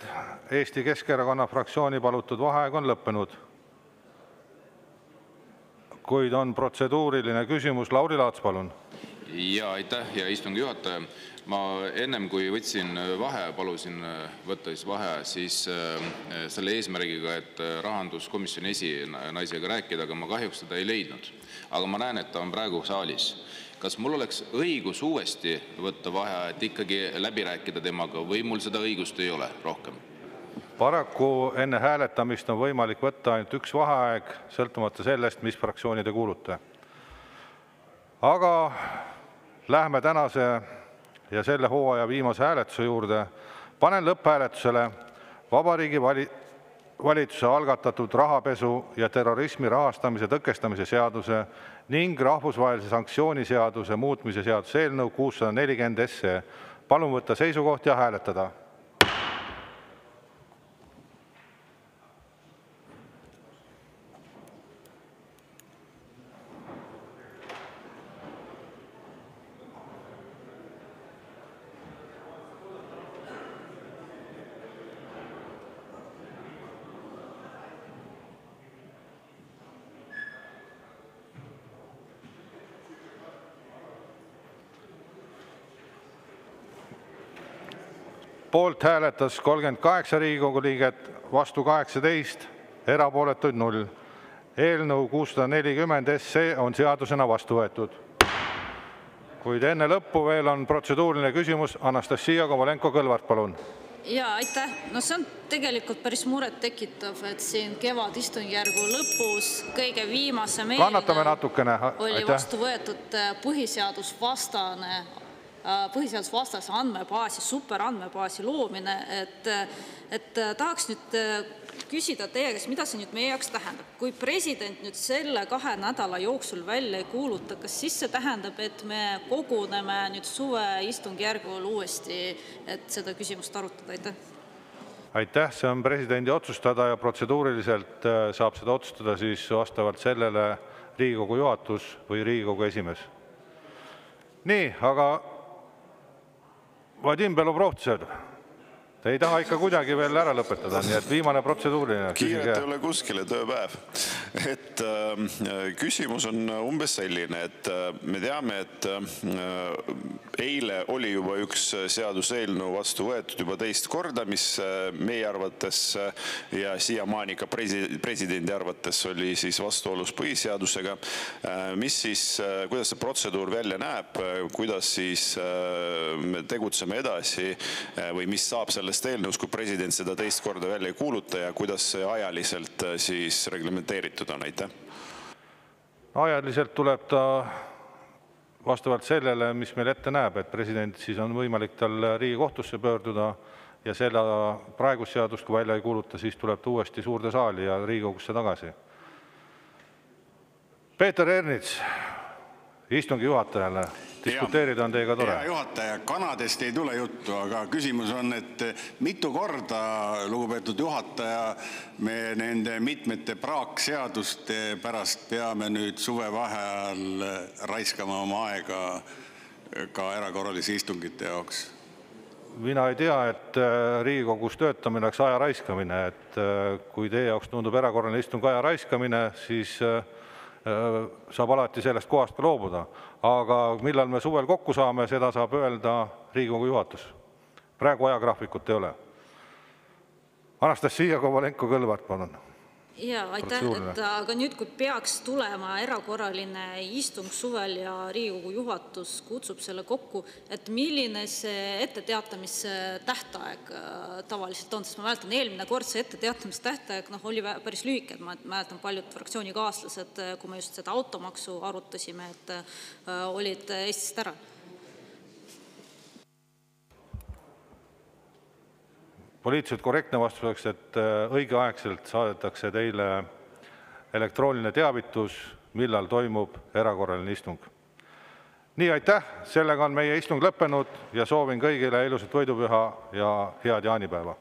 Eesti Keskerakonna fraktsiooni palutud vaheaeg on lõppenud. Kuid on protseduuriline küsimus. Lauri Laats, palun. Ja aitäh, hea istungi juhataja. Ma ennem kui võtsin vaheaja, palusin võtta vaheaja siis selle eesmärgiga, et rahanduskomisjoni esinaisega rääkida, aga ma kahjuks seda ei leidnud. Aga ma näen, et ta on praegu saalis. Kas mul oleks õigus uuesti võtta vaheaja, et ikkagi läbi rääkida temaga või mul seda õigust ei ole rohkem? Paraku enne hääletamist on võimalik võtta ainult üks vaheaeg, sõltumata sellest, mis fraktsiooni te kuulute. Aga lähme tänase ja selle hooaja viimase hääletuse juurde. Panen lõpphääletusele Vabariigi Valitsuse algatatud rahapesu ja terrorismi rahastamise tõkestamise seaduse ning rahvusvahelise sanktsiooni seaduse muutmise seaduse eelnõu 640 SE. Palun võtta seisukoht ja hääletada. Poolt hääletas 38 Riigikogu liiget, vastu 18, erapooletuid 0. Eelnõu 640 SE on seadusena vastu võetud. Kuid enne lõppu veel on protseduuriline küsimus. Anastasia Kovalenko-Kõlvart, palun. Ja aitäh. No see on tegelikult päris muret tekitav, et siin kevadistungjärgu lõpus kõige viimase Kannatame natukene. oli vastu võetud põhiseadusvastase andmebaasi, superandmebaasi loomine, et tahaks nüüd küsida teie käest, mida see nüüd meie jaoks tähendab. Kui president nüüd selle 2 nädala jooksul välja ei kuuluta, kas siis see tähendab, et me koguneme nüüd suve istungjärgul uuesti, et seda küsimust arutada? Aitäh. Aitäh, see on presidendi otsustada ja protseduuriliselt saab seda otsustada siis vastavalt sellele Riigikogu juhatus või Riigikogu esimees. Nii, aga Vadim Belobrovtsev, te ei taha ikka kuidagi veel ära lõpetada, nii et viimane protseduuriline. Kiiret ei ole kuskile, tööpäev. Et küsimus on umbes selline, et me teame, et eile oli juba üks seaduseelnõu vastu võetud juba teist korda, mis meie arvates ja siiamaani ka presidendi arvates oli siis vastuolus põhiseadusega. Mis siis, kuidas see protseduur välja näeb, kuidas siis me tegutseme edasi või mis saab sellest eelnõus, kui president seda teist korda välja ei kuuluta ja kuidas see ajaliselt siis reglementeeritud on? Aitäh. Ajaliselt tuleb ta vastavalt sellele, mis meil ette näeb, et president siis on võimalik tal Riigikohtusse pöörduda ja selle praegust seadust, kui välja ei kuuluta, siis tuleb ta uuesti suurde saali ja Riigikogusse tagasi. Peeter Ernits, istungi juhatajale. Diskuteerida on teiega tore. Hea juhataja, kanadest ei tule juttu, aga küsimus on, et mitu korda, lugupeetud juhataja, me nende mitmete praakseaduste pärast peame nüüd suvevaheajal raiskama oma aega ka erakorralise istungite jaoks? Mina ei tea, et Riigikogus töötamine oleks aja raiskamine, et kui teie jaoks tundub erakorraline istung aja raiskamine, siis saab alati sellest kohast ka loobuda. Aga millal me suvel kokku saame, seda saab öelda Riigikogu juhatus. Praegu ajagraafikut ei ole. Anastasia Kovalenko-Kõlvart, palun. Ja aitäh, aga nüüd, kui peaks tulema erakorraline istung suvel ja Riigikogu juhatus kutsub selle kokku, et milline see etteteatamise tähtaeg tavaliselt on, sest ma mäletan, eelmine kord see etteteatamise tähtaeg oli päris lühike, et ma mäletan paljud fraktsioonikaaslased, kui me just seda automaksu arutasime, et olid Eestist ära. Poliitiliselt korrektne vastuseks, et õigeaegselt saadetakse teile elektrooniline teavitus, millal toimub erakorraline istung. Nii, aitäh, sellega on meie istung lõppenud ja soovin kõigile ilusat võidupüha ja head jaanipäeva.